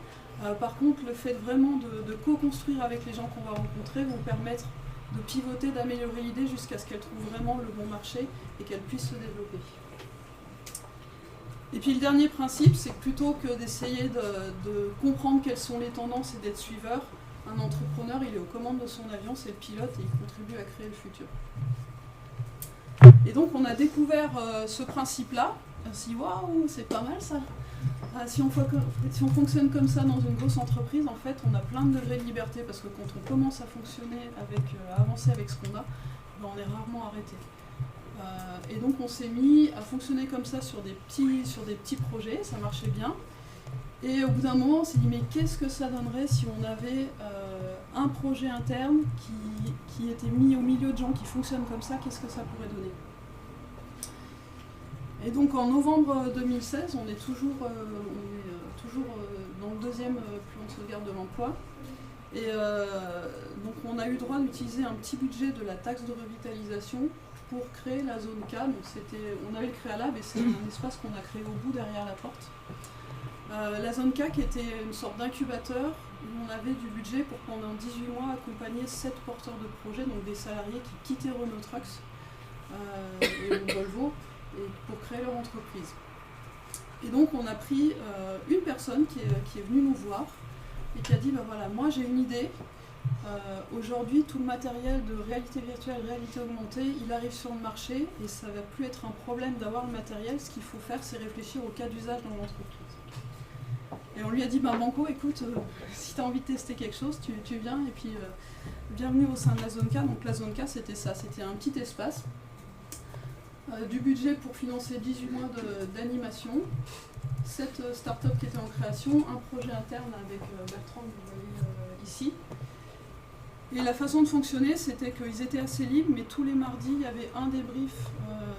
Par contre, le fait vraiment de co-construire avec les gens qu'on va rencontrer vont permettre de pivoter, d'améliorer l'idée jusqu'à ce qu'elle trouve vraiment le bon marché et qu'elle puisse se développer. Et puis le dernier principe, c'est que plutôt que d'essayer de comprendre quelles sont les tendances et d'être suiveur, un entrepreneur, il est aux commandes de son avion, c'est le pilote et il contribue à créer le futur. Et donc on a découvert ce principe-là, on s'est dit waouh, c'est pas mal ça. Si on fonctionne comme ça dans une grosse entreprise, en fait, on a plein de degrés de liberté parce que quand on commence à fonctionner, à avancer avec ce qu'on a, ben, on est rarement arrêté. Et donc on s'est mis à fonctionner comme ça sur des petits projets, ça marchait bien. Et au bout d'un moment, on s'est dit mais qu'est-ce que ça donnerait si on avait un projet interne qui était mis au milieu de gens qui fonctionnent comme ça, qu'est-ce que ça pourrait donner? Et donc en novembre 2016, on est toujours dans le deuxième plan de sauvegarde de l'emploi. Et donc on a eu droit d'utiliser un petit budget de la taxe de revitalisation pour créer la zone K. Donc on avait le Créalab et c'est un espace qu'on a créé au bout derrière la porte. La zone K qui était une sorte d'incubateur où on avait du budget pour pendant 18 mois accompagner 7 porteurs de projets, donc des salariés qui quittaient Renault Trucks et Volvo et pour créer leur entreprise. Et donc on a pris une personne qui est venue nous voir et qui a dit ben voilà, moi j'ai une idée, aujourd'hui tout le matériel de réalité virtuelle, réalité augmentée, il arrive sur le marché et ça ne va plus être un problème d'avoir le matériel, ce qu'il faut faire c'est réfléchir au cas d'usage dans l'entreprise. Et on lui a dit, ben Banco, écoute, si tu as envie de tester quelque chose, tu viens et puis bienvenue au sein de la zone K. Donc la zone K c'était ça, c'était un petit espace, du budget pour financer 18 mois d'animation, 7 startups qui étaient en création, un projet interne avec Bertrand, que vous voyez ici. Et la façon de fonctionner, c'était qu'ils étaient assez libres, mais tous les mardis, il y avait un débrief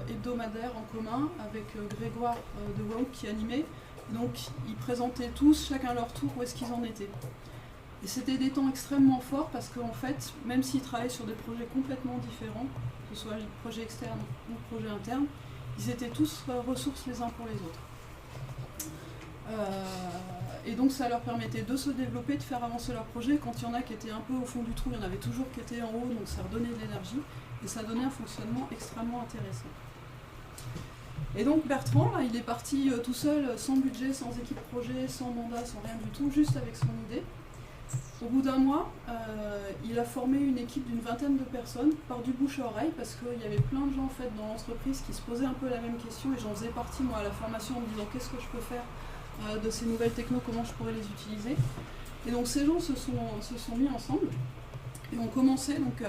hebdomadaire en commun avec Grégoire de Wow qui animait. Donc ils présentaient tous, chacun leur tour, où est-ce qu'ils en étaient. Et c'était des temps extrêmement forts parce qu'en fait, même s'ils travaillaient sur des projets complètement différents, que ce soit les projets externes ou projets internes, ils étaient tous ressources les uns pour les autres. Et donc ça leur permettait de se développer, de faire avancer leur projet. Quand il y en a qui étaient un peu au fond du trou, il y en avait toujours qui étaient en haut, donc ça redonnait de l'énergie et ça donnait un fonctionnement extrêmement intéressant. Et donc Bertrand, là, il est parti tout seul, sans budget, sans équipe projet, sans mandat, sans rien du tout, juste avec son idée. Au bout d'un mois, il a formé une équipe d'une vingtaine de personnes par du bouche à oreille parce qu'il y avait plein de gens en fait, dans l'entreprise qui se posaient un peu la même question et j'en faisais partie moi à la formation en me disant qu'est-ce que je peux faire de ces nouvelles technos, comment je pourrais les utiliser. Et donc ces gens se sont mis ensemble et ont commencé, donc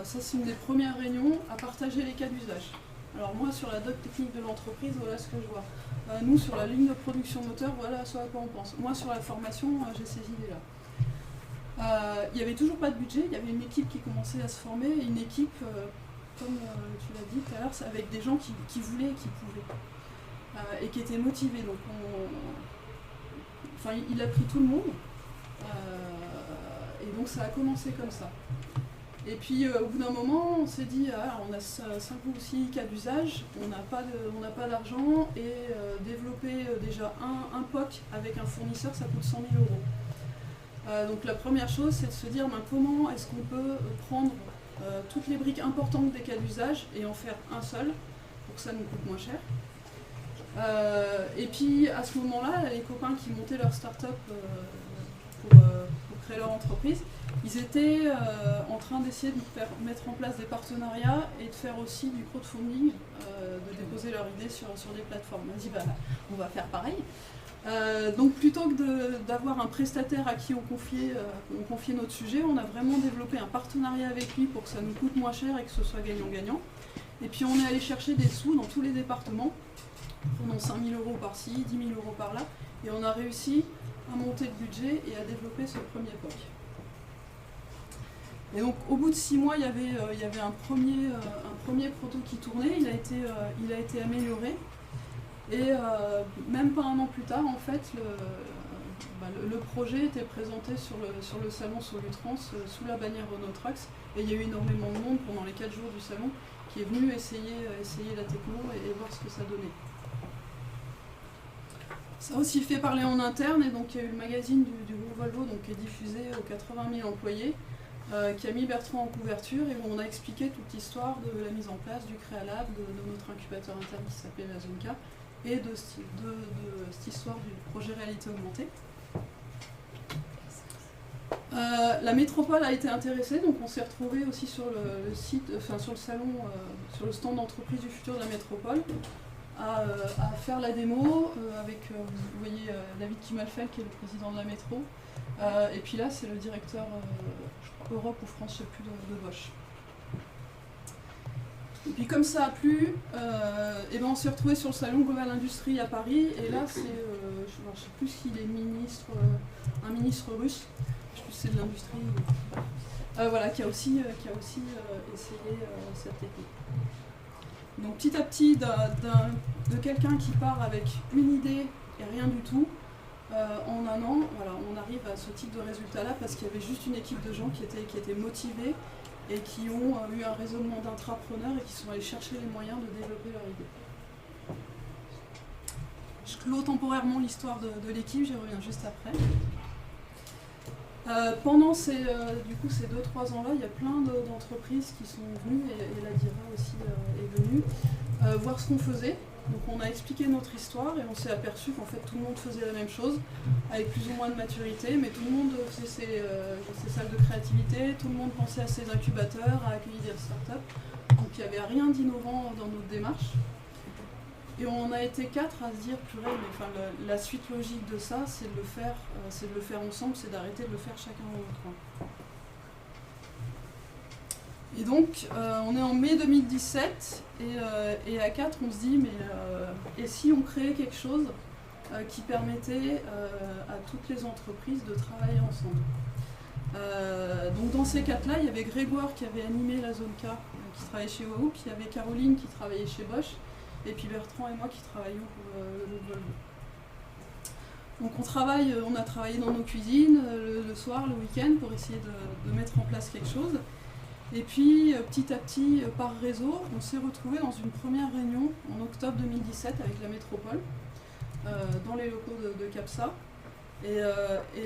ça c'est une des premières réunions, à partager les cas d'usage. Alors moi sur la doc technique de l'entreprise, voilà ce que je vois. Nous sur la ligne de production moteur, voilà ce à quoi on pense. Moi sur la formation, j'ai ces idées-là. Il n'y avait toujours pas de budget, il y avait une équipe qui commençait à se former, et une équipe, comme tu l'as dit tout à l'heure, avec des gens qui voulaient et qui pouvaient, et qui étaient motivés. Donc il a pris tout le monde, et donc ça a commencé comme ça. Et puis au bout d'un moment, on s'est dit, on a 5 ou 6 cas d'usage, on n'a pas d'argent, et développer déjà un POC avec un fournisseur, ça coûte 100 000 €. Donc la première chose, c'est de se dire comment est-ce qu'on peut prendre toutes les briques importantes des cas d'usage et en faire un seul, pour que ça nous coûte moins cher. Et puis à ce moment-là, les copains qui montaient leur start-up pour créer leur entreprise, Ils étaient en train d'essayer de mettre en place des partenariats et de faire aussi du crowdfunding, de déposer leurs idées sur des plateformes. On a dit, on va faire pareil. Donc plutôt que d'avoir un prestataire à qui on confiait notre sujet, on a vraiment développé un partenariat avec lui pour que ça nous coûte moins cher et que ce soit gagnant-gagnant. Et puis on est allé chercher des sous dans tous les départements, pendant 5 000 € par-ci, 10 000 € par-là, et on a réussi à monter le budget et à développer ce premier POC. Et donc au bout de 6 mois, il y avait un premier proto qui tournait, il a été amélioré. Et même pas un an plus tard, en fait, le projet était présenté sur le salon Solutrans sous la bannière Renault Trucks. Et il y a eu énormément de monde pendant les 4 jours du salon qui est venu essayer la techno et voir ce que ça donnait. Ça a aussi fait parler en interne, et donc il y a eu le magazine du groupe Volvo donc, qui est diffusé aux 80 000 employés, qui a mis Bertrand en couverture et où on a expliqué toute l'histoire de la mise en place du Créalab, de notre incubateur interne qui s'appelle la Zone K, et de cette histoire du projet réalité augmentée. La métropole a été intéressée, donc on s'est retrouvé aussi sur le site, sur le salon, sur le stand d'entreprise du futur de la métropole, à faire la démo avec, vous voyez, David Kimalfeld qui est le président de la métro, et puis là c'est le directeur Europe ou France, je ne sais plus, de Bosch. Et puis comme ça a plu, et ben on s'est retrouvé sur le salon Global Industrie à Paris, et là c'est, je ne sais plus s'il est ministre, un ministre russe, je sais plus si c'est de l'industrie, voilà, qui a aussi essayé cette technique. Donc petit à petit, de quelqu'un qui part avec une idée et rien du tout, en un an, voilà, on arrive à ce type de résultat-là parce qu'il y avait juste une équipe de gens qui étaient motivés et qui ont eu un raisonnement d'intrapreneurs et qui sont allés chercher les moyens de développer leur idée. Je clôt temporairement l'histoire de l'équipe, j'y reviens juste après. Pendant ces 2-3 ans-là, il y a plein d'entreprises qui sont venues, et la DIRA aussi est venue, voir ce qu'on faisait. Donc on a expliqué notre histoire et on s'est aperçu qu'en fait tout le monde faisait la même chose, avec plus ou moins de maturité, mais tout le monde faisait ses salles de créativité, tout le monde pensait à ses incubateurs, à accueillir des startups. Donc il n'y avait rien d'innovant dans notre démarche. Et on a été 4 à se dire, purée, mais enfin, la suite logique de ça, c'est de le faire ensemble, c'est d'arrêter de le faire chacun dans notre coin. Et donc, on est en mai 2017, et à 4, on se dit, mais et si on créait quelque chose qui permettait à toutes les entreprises de travailler ensemble. Donc dans ces 4-là, il y avait Grégoire qui avait animé la Zone K, qui travaillait chez Wahoo, puis il y avait Caroline qui travaillait chez Bosch, et puis Bertrand et moi qui travaillions pour le groupe Volvo. Donc on a travaillé dans nos cuisines le soir, le week-end, pour essayer de mettre en place quelque chose. Et puis petit à petit, par réseau, on s'est retrouvés dans une première réunion en octobre 2017 avec la métropole, dans les locaux de CAPSA. Et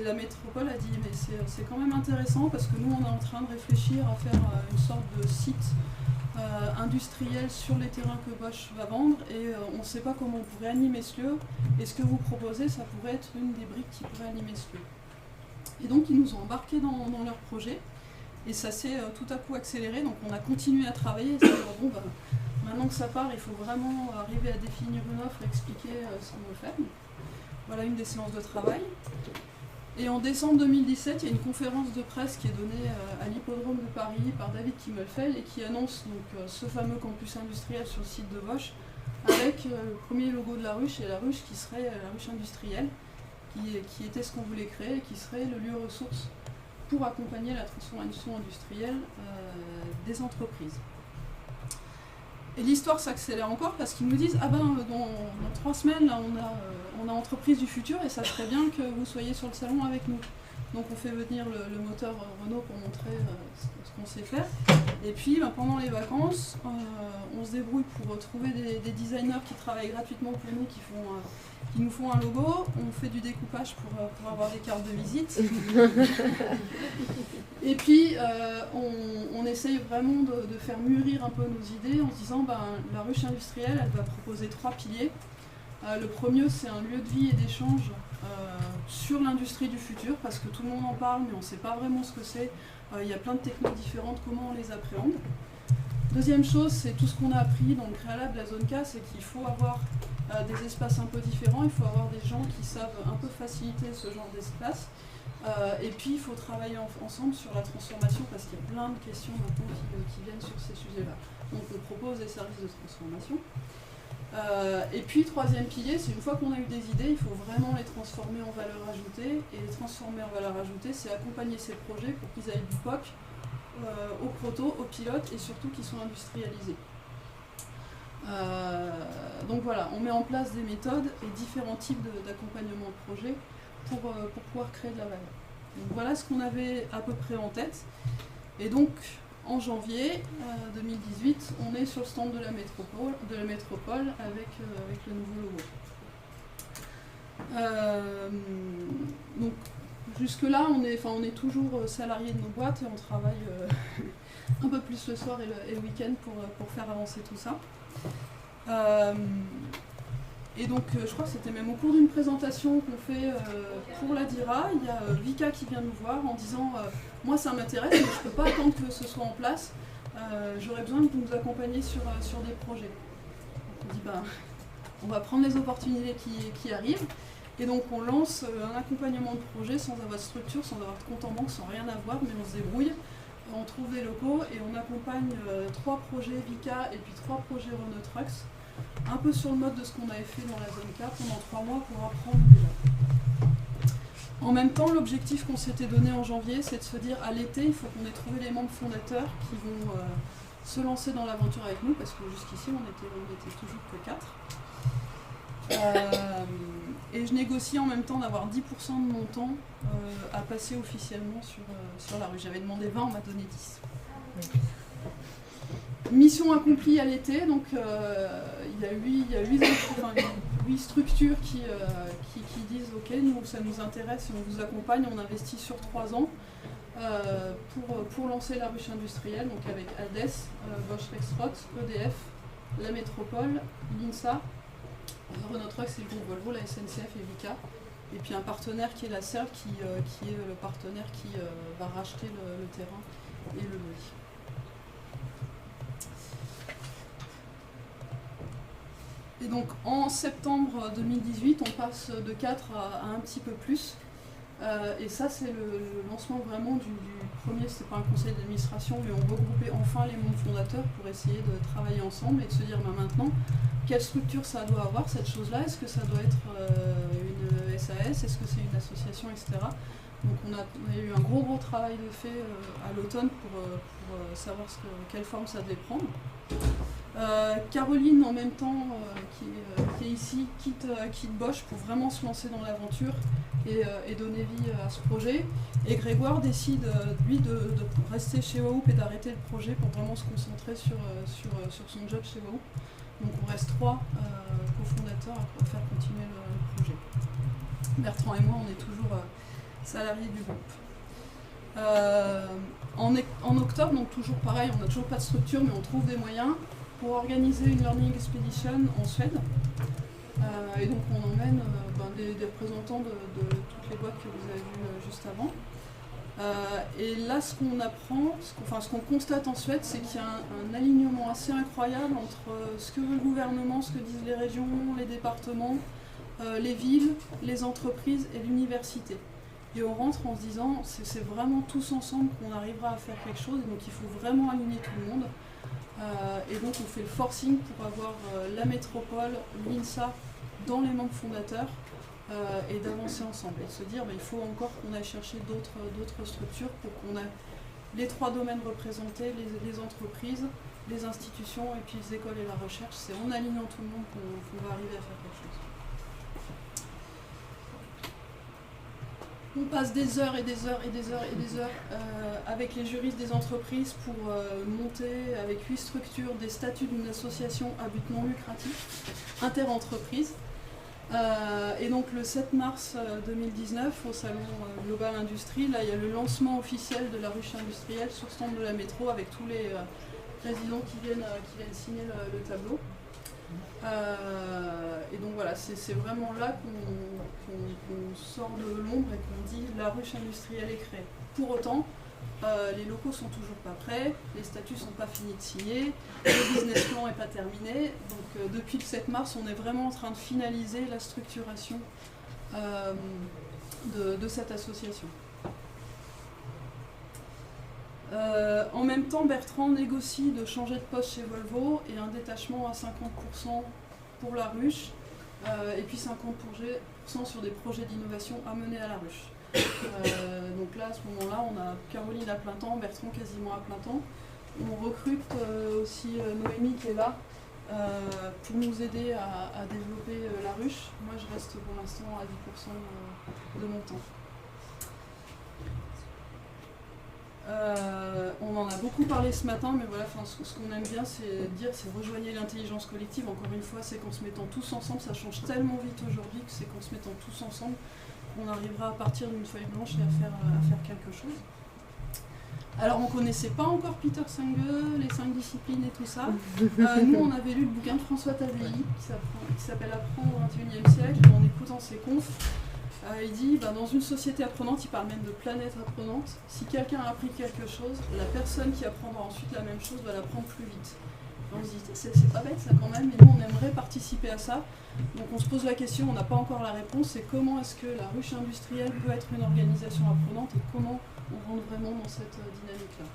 la métropole a dit, mais c'est quand même intéressant parce que nous on est en train de réfléchir à faire une sorte de site industriel sur les terrains que Bosch va vendre, et on ne sait pas comment on pourrait animer ce lieu, et ce que vous proposez, ça pourrait être une des briques qui pourrait animer ce lieu. Et donc ils nous ont embarqués dans leur projet, et ça s'est tout à coup accéléré, donc on a continué à travailler, et c'est bon, maintenant que ça part, il faut vraiment arriver à définir une offre et expliquer ce qu'on veut faire. Voilà une des séances de travail. Et en décembre 2017, il y a une conférence de presse qui est donnée à l'hippodrome de Paris par David Kimelfeld et qui annonce donc, ce fameux campus industriel sur le site de Bosch avec le premier logo de la ruche, et la ruche qui serait la ruche industrielle, qui était ce qu'on voulait créer et qui serait le lieu ressource pour accompagner la transformation industrielle des entreprises. Et l'histoire s'accélère encore parce qu'ils nous disent « Ah ben, dans 3 semaines, là, on a Entreprise du futur et ça serait bien que vous soyez sur le salon avec nous. » Donc on fait venir le moteur Renault pour montrer ce qu'on sait faire. Et puis pendant les vacances, on se débrouille pour trouver des designers qui travaillent gratuitement pour nous, qui nous font un logo. On fait du découpage pour avoir des cartes de visite. Et puis on essaye vraiment de faire mûrir un peu nos idées en se disant la ruche industrielle, elle va proposer 3 piliers. Le premier, c'est un lieu de vie et d'échange sur l'industrie du futur, parce que tout le monde en parle, mais on ne sait pas vraiment ce que c'est. Il y a plein de techniques différentes, comment on les appréhende. Deuxième chose, c'est tout ce qu'on a appris dans le préalable de la zone K, c'est qu'il faut avoir des espaces un peu différents, il faut avoir des gens qui savent un peu faciliter ce genre d'espace. Et puis il faut travailler ensemble sur la transformation, parce qu'il y a plein de questions maintenant qui viennent sur ces sujets-là. Donc on propose des services de transformation. Et puis troisième pilier, c'est une fois qu'on a eu des idées, il faut vraiment les transformer en valeur ajoutée. Et les transformer en valeur ajoutée, c'est accompagner ces projets pour qu'ils aillent du POC au proto, au pilote, et surtout qu'ils soient industrialisés. Donc voilà, on met en place des méthodes et différents types d'accompagnement de projet pour pouvoir créer de la valeur. Donc voilà ce qu'on avait à peu près en tête. Et donc en janvier 2018, on est sur le stand de la métropole avec le nouveau logo. Donc jusque-là, on est toujours salariés de nos boîtes et on travaille un peu plus le soir et le week-end pour faire avancer tout ça. Et donc je crois que c'était même au cours d'une présentation qu'on fait pour la DIRA, il y a Vika qui vient nous voir en disant moi ça m'intéresse mais je ne peux pas attendre que ce soit en place, j'aurais besoin que vous nous accompagniez sur des projets. Donc on dit on va prendre les opportunités qui arrivent. Et donc on lance un accompagnement de projet sans avoir de structure, sans avoir de compte en banque, sans rien avoir, mais on se débrouille. On trouve des locaux et on accompagne 3 projets Vika et puis 3 projets Renault Trucks, un peu sur le mode de ce qu'on avait fait dans la zone K pendant 3 mois pour apprendre déjà. En même temps, l'objectif qu'on s'était donné en janvier, c'est de se dire à l'été, il faut qu'on ait trouvé les membres fondateurs qui vont se lancer dans l'aventure avec nous, parce que jusqu'ici on était toujours que 4. Et je négocie en même temps d'avoir 10% de mon temps à passer officiellement sur la rue. J'avais demandé 20, on m'a donné 10. Mission accomplie à l'été, donc il y a 8 structures qui disent ok, nous ça nous intéresse, on vous accompagne, on investit sur 3 ans pour lancer la ruche industrielle, donc avec Aldes, Bosch Rexroth, EDF, la Métropole, l'INSA, Renault Trucks, c'est le groupe Volvo, la SNCF et Vika. Et puis un partenaire qui est la CERF, qui est le partenaire qui va racheter le terrain et le lit. Et donc en septembre 2018, on passe de 4 à un petit peu plus. Et ça, c'est le lancement vraiment du premier, c'était pas un conseil d'administration, mais on regroupait enfin les membres fondateurs pour essayer de travailler ensemble et de se dire maintenant, quelle structure ça doit avoir cette chose-là, est-ce que ça doit être une SAS, est-ce que c'est une association, etc. Donc on a eu un gros travail de fait à l'automne pour savoir quelle forme ça devait prendre. Caroline, en même temps, qui est ici, quitte Bosch pour vraiment se lancer dans l'aventure et donner vie à ce projet. Et Grégoire décide, lui, de rester chez Wahoo et d'arrêter le projet pour vraiment se concentrer sur son job chez Wahoo. Donc on reste 3 cofondateurs à faire continuer le projet. Bertrand et moi, on est toujours salariés du groupe. En octobre, donc toujours pareil, on n'a toujours pas de structure, mais on trouve des moyens pour organiser une Learning Expedition en Suède. Et donc on emmène des représentants de toutes les boîtes que vous avez vues juste avant. Et là, ce qu'on apprend, ce qu'on constate en Suède, c'est qu'il y a un alignement assez incroyable entre ce que veut le gouvernement, ce que disent les régions, les départements, les villes, les entreprises et l'université. Et on rentre en se disant, c'est vraiment tous ensemble qu'on arrivera à faire quelque chose, et donc il faut vraiment aligner tout le monde. Et donc on fait le forcing pour avoir la métropole, l'INSA dans les membres fondateurs et d'avancer ensemble. Et de se dire il faut encore qu'on aille chercher d'autres structures pour qu'on ait les 3 domaines représentés, les entreprises, les institutions et puis les écoles et la recherche. C'est en alignant tout le monde qu'on va arriver à faire quelque chose. On passe des heures et des heures et des heures et des heures avec les juristes des entreprises pour monter avec 8 structures des statuts d'une association à but non lucratif, interentreprise. Et donc le 7 mars 2019, au salon Global Industrie, là il y a le lancement officiel de la ruche industrielle sur le stand de la métro avec tous les résidents qui viennent signer le tableau. Et donc voilà, c'est vraiment là qu'on sort de l'ombre et qu'on dit la ruche industrielle est créée. Pour autant, les locaux sont toujours pas prêts, les statuts sont pas finis de signer, le business plan n'est pas terminé. Donc depuis le 7 mars, on est vraiment en train de finaliser la structuration de cette association. En même temps, Bertrand négocie de changer de poste chez Volvo et un détachement à 50% pour la ruche et puis 50% sur des projets d'innovation à mener à la ruche. Donc là, à ce moment-là, on a Caroline à plein temps, Bertrand quasiment à plein temps. On recrute aussi Noémie qui est là pour nous aider à développer la ruche. Moi, je reste pour l'instant à 10% de mon temps. On en a beaucoup parlé ce matin, mais voilà, ce qu'on aime bien, c'est rejoignez l'intelligence collective. Encore une fois, c'est qu'en se mettant tous ensemble, ça change tellement vite aujourd'hui que c'est qu'en se mettant tous ensemble, on arrivera à partir d'une feuille blanche et à faire quelque chose. Alors, on ne connaissait pas encore Peter Senge, les 5 disciplines et tout ça. Nous, on avait lu le bouquin de François Taddei qui s'appelle Apprendre au XXIe siècle. En écoutant ses confs, il dit, dans une société apprenante, il parle même de planète apprenante, si quelqu'un a appris quelque chose, la personne qui apprendra ensuite la même chose va l'apprendre plus vite. Et on se dit, c'est pas bête ça quand même, et nous on aimerait participer à ça. Donc on se pose la question, on n'a pas encore la réponse, c'est comment est-ce que la ruche industrielle peut être une organisation apprenante et comment on rentre vraiment dans cette dynamique-là.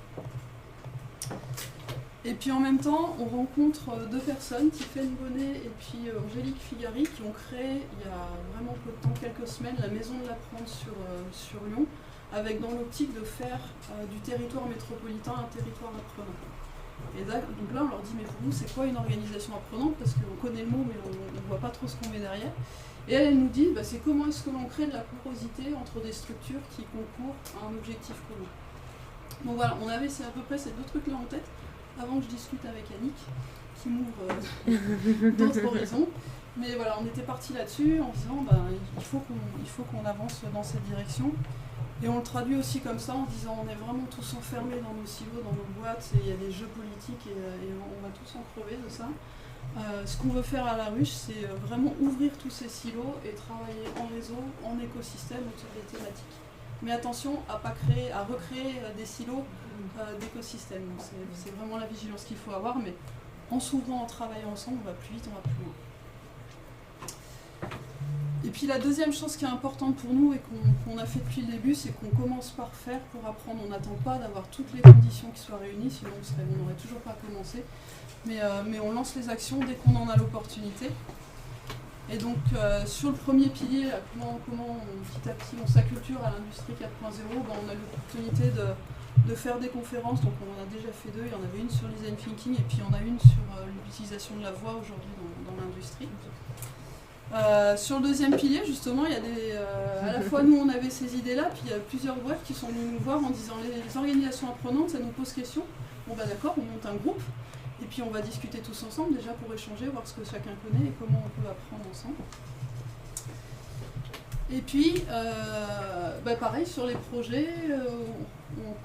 Et puis en même temps, on rencontre 2 personnes, Tiffaine Bonnet et puis Angélique Figari, qui ont créé, il y a vraiment peu de temps, quelques semaines, la Maison de l'Apprendre sur Lyon, avec dans l'optique de faire du territoire métropolitain un territoire apprenant. Et là, donc là, on leur dit, mais pour nous, c'est quoi une organisation apprenante? Parce qu'on connaît le mot, mais on ne voit pas trop ce qu'on met derrière. Et elle nous dit, c'est comment est-ce que l'on crée de la porosité entre des structures qui concourent à un objectif commun. Donc voilà, on avait à peu près ces 2 trucs-là en tête, avant que je discute avec Annick, qui m'ouvre d'autres horizons. Mais voilà, on était parti là-dessus en disant il faut qu'on avance dans cette direction. Et on le traduit aussi comme ça en disant on est vraiment tous enfermés dans nos silos, dans nos boîtes, et il y a des jeux politiques et on va tous en crever de ça. Ce qu'on veut faire à la ruche, c'est vraiment ouvrir tous ces silos et travailler en réseau, en écosystème autour des thématiques. Mais attention à recréer des silos d'écosystèmes. C'est vraiment la vigilance qu'il faut avoir, mais en s'ouvrant, en travaillant ensemble, on va plus vite, on va plus loin. Et puis la deuxième chose qui est importante pour nous et qu'on a fait depuis le début, c'est qu'on commence par faire pour apprendre. On n'attend pas d'avoir toutes les conditions qui soient réunies, sinon on n'aurait toujours pas commencé. Mais on lance les actions dès qu'on en a l'opportunité. Et donc sur le premier pilier, comment petit à petit on s'acculture à l'industrie 4.0, on a l'opportunité de faire des conférences. Donc on en a déjà fait 2, il y en avait une sur design thinking et puis il y en a une sur l'utilisation de la voix aujourd'hui dans l'industrie. Sur le deuxième pilier, justement, il y a à la fois nous on avait ces idées-là, puis il y a plusieurs boîtes qui sont venues nous voir en disant les organisations apprenantes, ça nous pose question. Bon d'accord, on monte un groupe, et puis on va discuter tous ensemble déjà pour échanger, voir ce que chacun connaît et comment on peut apprendre ensemble. Et puis, pareil, sur les projets,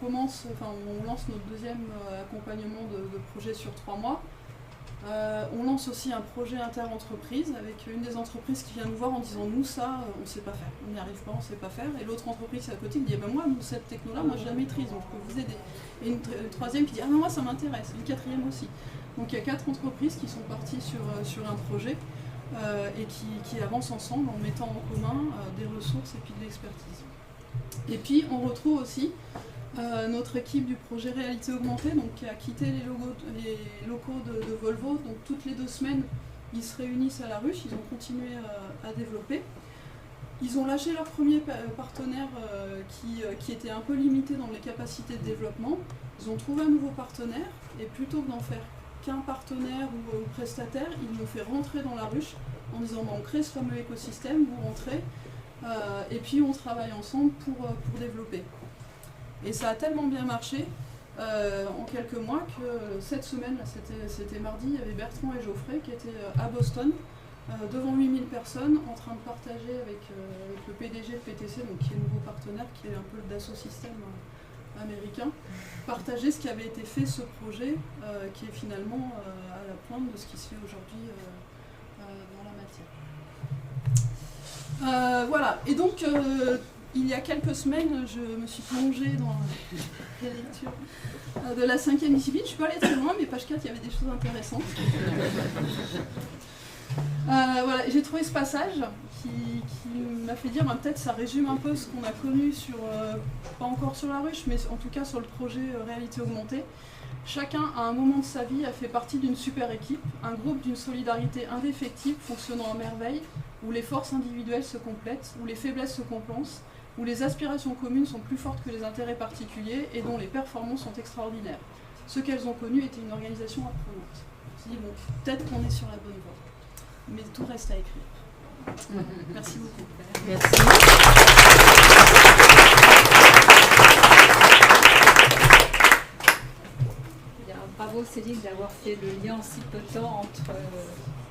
on lance notre deuxième accompagnement de projet sur 3 mois. On lance aussi un projet inter-entreprise avec une des entreprises qui vient nous voir en disant nous ça on ne sait pas faire, on n'y arrive pas, on ne sait pas faire, et l'autre entreprise à côté qui dit moi cette techno là moi je la maîtrise donc je peux vous aider, et une troisième qui dit non moi ça m'intéresse, une quatrième aussi. Donc il y a 4 entreprises qui sont parties sur un projet et qui avancent ensemble en mettant en commun des ressources et puis de l'expertise. Et puis on retrouve aussi notre équipe du projet Réalité Augmentée, donc, qui a quitté les locaux de Volvo. Donc toutes les 2 semaines, ils se réunissent à la ruche, ils ont continué à développer. Ils ont lâché leur premier partenaire qui était un peu limité dans les capacités de développement. Ils ont trouvé un nouveau partenaire et plutôt que d'en faire qu'un partenaire ou prestataire, ils l'ont fait rentrer dans la ruche en disant on crée ce fameux écosystème, vous rentrez et puis on travaille ensemble pour développer. Et ça a tellement bien marché en quelques mois que cette semaine, c'était mardi, il y avait Bertrand et Geoffrey qui étaient à Boston, devant 8000 personnes, en train de partager avec le PDG de PTC, donc qui est le nouveau partenaire, qui est un peu le Dassault Systèmes américain, partager ce qui avait été fait, ce projet, qui est finalement à la pointe de ce qui se fait aujourd'hui dans la matière. Voilà, et donc il y a quelques semaines, je me suis plongée dans la lecture de la 5e discipline. Je ne suis pas allée très loin, mais page 4, il y avait des choses intéressantes. Voilà, j'ai trouvé ce passage qui m'a fait dire, peut-être ça résume un peu ce qu'on a connu sur, pas encore sur la ruche, mais en tout cas sur le projet réalité augmentée. Chacun, à un moment de sa vie, a fait partie d'une super équipe, un groupe d'une solidarité indéfectible fonctionnant en merveille, où les forces individuelles se complètent, où les faiblesses se compensent, où les aspirations communes sont plus fortes que les intérêts particuliers et dont les performances sont extraordinaires. Ce qu'elles ont connu était une organisation apprenante. Je me dis, bon, peut-être qu'on est sur la bonne voie. Mais tout reste à écrire. Merci beaucoup. Merci. Bien, bravo Céline d'avoir fait le lien en si peu de temps entre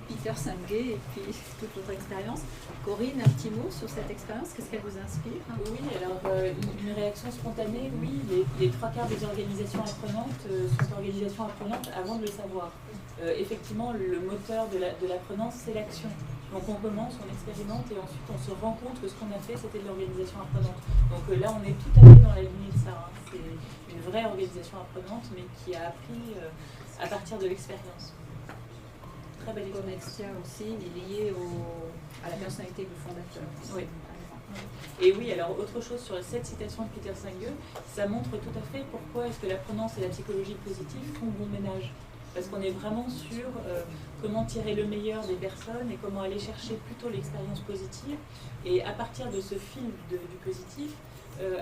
Peter Senge et puis toute votre expérience. Corinne, un petit mot sur cette expérience, qu'est-ce qu'elle vous inspire? Oui, alors une réaction spontanée, oui, les 3/4 des organisations apprenantes sont organisations apprenantes avant de le savoir. Effectivement, le moteur de l'apprenance, c'est l'action. Donc on commence, on expérimente et ensuite on se rend compte que ce qu'on a fait, c'était de l'organisation apprenante. Donc là, on est tout à fait dans la lignée de ça. Hein. C'est une vraie organisation apprenante, mais qui a appris à partir de l'expérience. Très belle expérience. Connexia aussi, il est lié à la personnalité du fondateur. Oui. Et oui, alors autre chose sur cette citation de Peter Senge, ça montre tout à fait pourquoi est-ce que l'apprenance et la psychologie positive font bon ménage. Parce qu'on est vraiment sur comment tirer le meilleur des personnes et comment aller chercher plutôt l'expérience positive et à partir de ce fil du positif,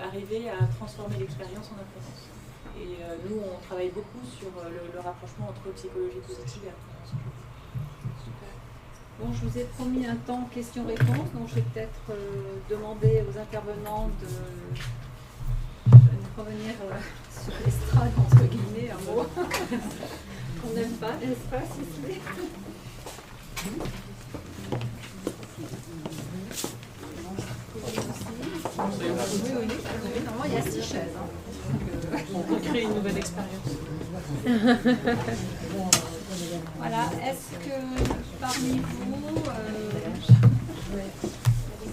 arriver à transformer l'expérience en apprenance. Et nous, on travaille beaucoup sur le rapprochement entre psychologie positive et apprenance. Bon, je vous ai promis un temps questions-réponses, donc je vais peut-être demander aux intervenants de revenir sur l'estrade, entre guillemets, un mot qu'on n'aime pas, n'est-ce pas, Cicely? Oui, normalement il y a 6 chaises. Hein. On peut créer une nouvelle expérience. Voilà, est-ce que parmi vous, vous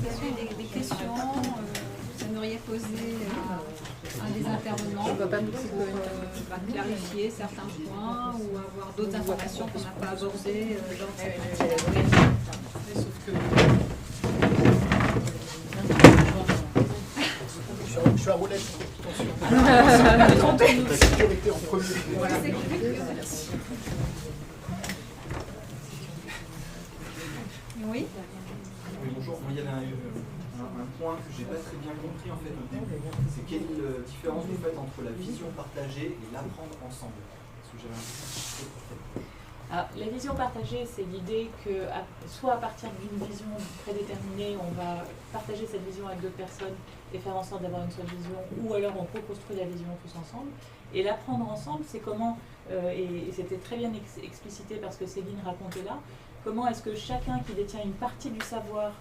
avez des questions que vous aimeriez poser à un des intervenants pour clarifier certains points ou avoir d'autres informations qu'on n'a pas abordées dans cette matière? Je suis à roulette, attention. La sécurité en premier. Oui. Oui, bonjour. Moi, il y avait un point que j'ai pas très bien compris en fait au début. C'est quelle différence vous faites entre la vision partagée et l'apprendre ensemble? Parce que j'avais La vision partagée, c'est l'idée que soit à partir d'une vision prédéterminée, on va partager cette vision avec d'autres personnes et faire en sorte d'avoir une seule vision, ou alors on co-construit la vision tous ensemble. Et l'apprendre ensemble, c'est comment, et c'était très bien explicité parce que Céline racontait là, comment est-ce que chacun qui détient une partie du savoir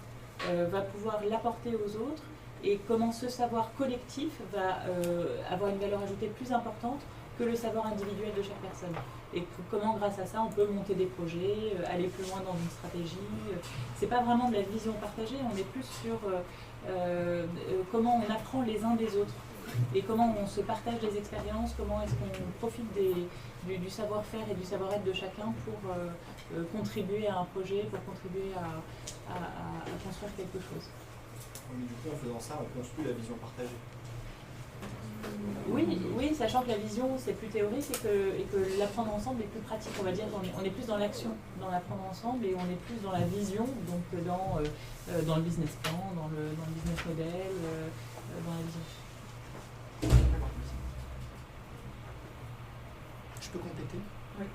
va pouvoir l'apporter aux autres et comment ce savoir collectif va avoir une valeur ajoutée plus importante que le savoir individuel de chaque personne. Et comment, grâce à ça, on peut monter des projets, aller plus loin dans une stratégie. C'est pas vraiment de la vision partagée, on est plus sur comment on apprend les uns des autres et comment on se partage des expériences, comment est-ce qu'on profite du savoir-faire et du savoir-être de chacun pour contribuer à un projet, pour contribuer à construire quelque chose. Oui, du coup, en faisant ça, on construit la vision partagée. Oui, sachant que la vision c'est plus théorique et que l'apprendre ensemble est plus pratique, on va dire, on est plus dans l'action, dans l'apprendre ensemble et on est plus dans la vision, donc dans le business plan, dans le business model, dans la vision. Je peux compléter? Oui.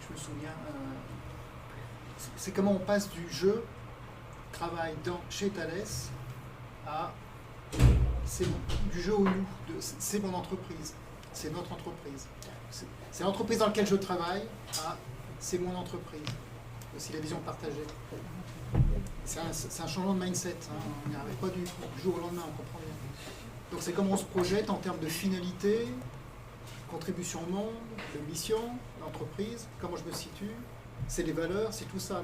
Je me souviens, c'est comment on passe du jeu, travail chez Thales, à du jeu au nous, c'est mon entreprise, c'est notre entreprise. C'est l'entreprise dans laquelle je travaille, c'est mon entreprise. Aussi la vision partagée. C'est un changement de mindset, hein. On n'y arrive pas du jour au lendemain, on comprend bien. Donc c'est comment on se projette en termes de finalité, contribution au monde, de mission, l'entreprise, comment je me situe, c'est les valeurs, c'est tout ça,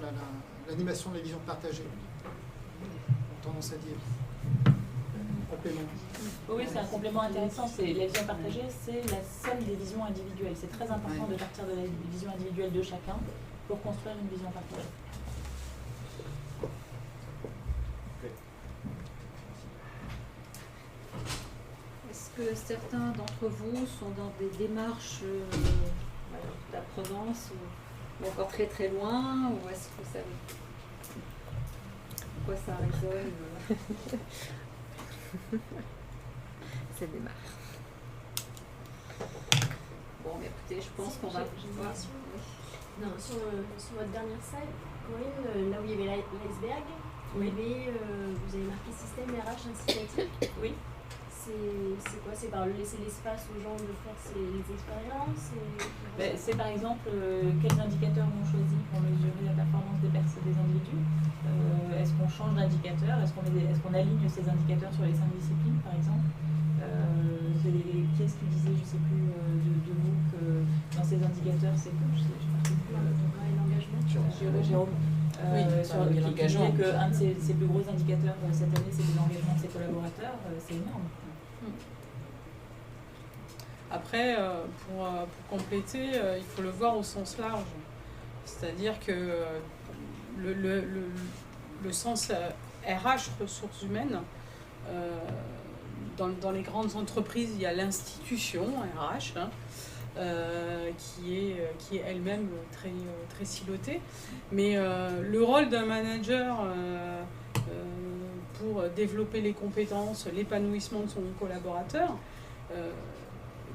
l'animation de la vision partagée. On a tendance à dire. Complément. Oui, c'est un complément intéressant. C'est la vision partagée, c'est la somme des visions individuelles. C'est très important de partir de la vision individuelle de chacun pour construire une vision partagée. Est-ce que certains d'entre vous sont dans des démarches d'apprenance ou encore très très loin, ou est-ce que ça... Pourquoi ça résonne Ça démarre. Bon, mais écoutez, je pense qu'on va... Non, sur votre dernière slide, Corinne, là où il y avait l'iceberg, vous avez marqué système RH incitatif. Oui. C'est quoi? C'est par laisser l'espace aux gens de faire les expériences C'est par exemple quels indicateurs on choisit pour mesurer la performance des individus. Est-ce qu'on change d'indicateur? Est-ce qu'on aligne ces indicateurs sur les 5 disciplines par exemple? Qui est-ce qui disait, je ne sais plus, de vous que dans ces indicateurs, c'est comme je sais l'engagement. Jérôme. Sur l'engagement. Qui disait qu'un de ses plus gros indicateurs cette année, c'était l'engagement de ses collaborateurs. C'est énorme. Après, pour compléter, il faut le voir au sens large. C'est-à-dire que le sens RH, ressources humaines, dans les grandes entreprises, il y a l'institution RH, qui est elle-même très silotée. Mais le rôle d'un manager pour développer les compétences, l'épanouissement de son collaborateur,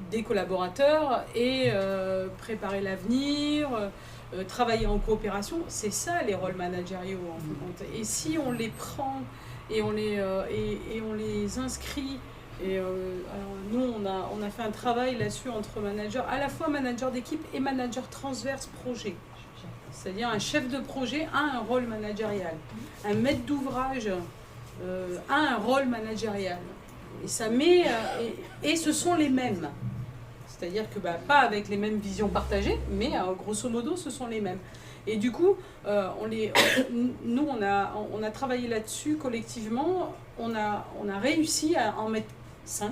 des collaborateurs, et préparer l'avenir, travailler en coopération, c'est ça les rôles managériaux. Et si on les prend et on les inscrit, et alors nous on a fait un travail là-dessus entre managers, à la fois manager d'équipe et manager transverse projet. C'est-à-dire un chef de projet a un rôle managérial, un maître d'ouvrage a un rôle managérial. Et ça met et ce sont les mêmes. C'est-à-dire que pas avec les mêmes visions partagées, mais grosso modo ce sont les mêmes. Et du coup, nous on a travaillé là-dessus collectivement, on a réussi à en mettre 5.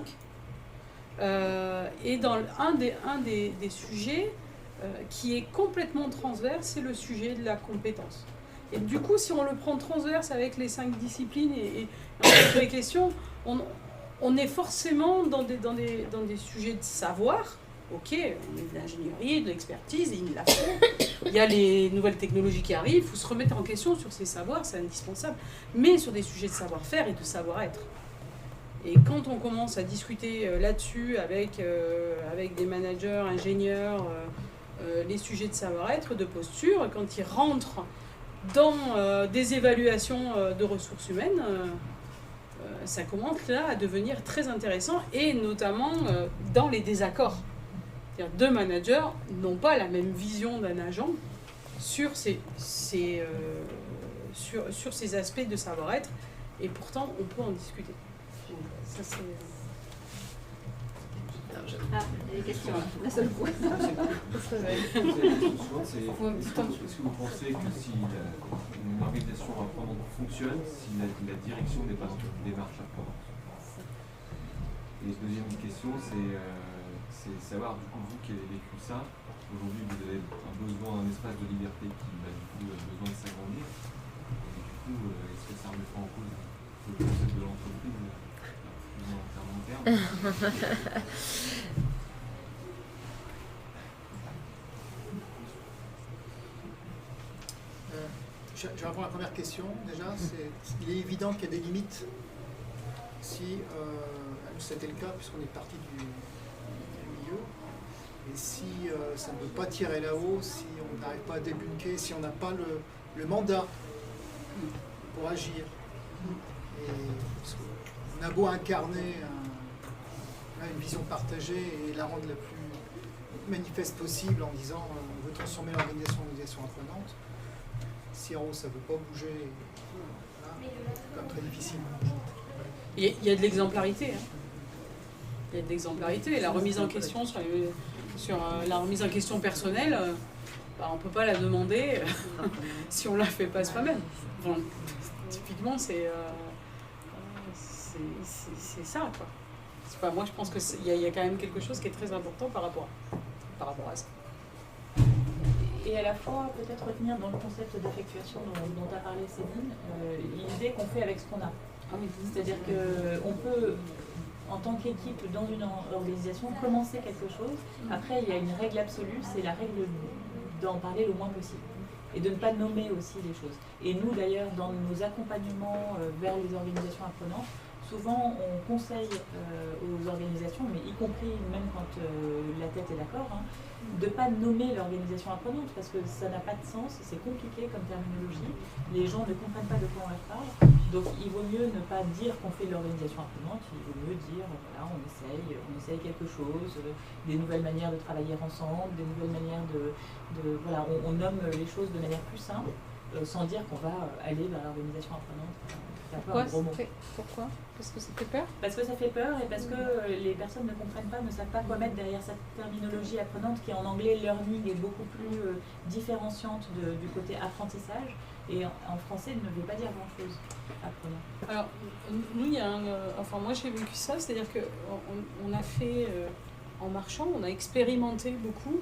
Et dans un des sujets qui est complètement transverse, c'est le sujet de la compétence. Et du coup, si on le prend transverse avec les 5 disciplines et les questions, on est forcément dans des sujets de savoir. Ok, on est de l'ingénierie, de l'expertise, il la faut. Il y a les nouvelles technologies qui arrivent, il faut se remettre en question sur ces savoirs, c'est indispensable. Mais sur des sujets de savoir-faire et de savoir-être. Et quand on commence à discuter là-dessus avec des managers, ingénieurs, les sujets de savoir-être, de posture, quand ils rentrent dans des évaluations de ressources humaines, ça commence là à devenir très intéressant, et notamment dans les désaccords. C'est-à-dire, 2 managers n'ont pas la même vision d'un agent sur ces aspects de savoir-être, et pourtant on peut en discuter. Donc, ça, c'est... Ah, il y a des questions, la seule fois. Est-ce que vous pensez que si une organisation apprenante fonctionne, si la direction n'est pas une démarche apprenante? Et deuxième question, c'est savoir, du coup, vous qui avez vécu ça, aujourd'hui vous avez un besoin, un espace de liberté qui a du coup besoin de s'agrandir. Et du coup, est-ce que ça remet pas en cause le concept de l'entreprise plus en termes long terme? Je vais répondre à la première question. Déjà, il est évident qu'il y a des limites. Si c'était le cas, puisqu'on est parti du milieu, et si ça ne peut pas tirer là-haut, si on n'arrive pas à débunker, si on n'a pas le mandat pour agir, et on a beau incarner une vision partagée et la rendre la plus manifeste possible en disant on veut transformer l'organisation en organisation apprenante, si en haut ça ne veut pas bouger, voilà, c'est quand même très difficile. Il y a de l'exemplarité. y a de l'exemplarité. La remise en question la remise en question personnelle, on ne peut pas la demander si on ne la fait pas soi-même. Enfin, typiquement, c'est ça, quoi. Moi, je pense qu'il y a quand même quelque chose qui est très important par rapport à ça. Et à la fois, peut-être retenir dans le concept d'effectuation dont a parlé Céline, l'idée qu'on fait avec ce qu'on a. C'est-à-dire qu'on peut, en tant qu'équipe dans une organisation, commencer quelque chose. Après, il y a une règle absolue, c'est la règle d'en parler le moins possible. Et de ne pas nommer aussi les choses. Et nous, d'ailleurs, dans nos accompagnements vers les organisations apprenantes, souvent, on conseille aux organisations, mais y compris même quand la tête est d'accord, de ne pas nommer l'organisation apprenante parce que ça n'a pas de sens, c'est compliqué comme terminologie, les gens ne comprennent pas de quoi on leur parle, donc il vaut mieux ne pas dire qu'on fait de l'organisation apprenante, il vaut mieux dire voilà, on essaye quelque chose, des nouvelles manières de travailler ensemble, des nouvelles manières voilà, on nomme les choses de manière plus simple, sans dire qu'on va aller vers l'organisation apprenante. Pourquoi Parce que ça fait peur? Parce que ça fait peur et parce que les personnes ne comprennent pas, ne savent pas quoi mettre derrière cette terminologie apprenante qui en anglais learning est beaucoup plus différenciante du côté apprentissage et en français ne veut pas dire grand chose apprenant. Alors nous il y a moi j'ai vécu ça, c'est-à-dire que on a fait en marchant, on a expérimenté beaucoup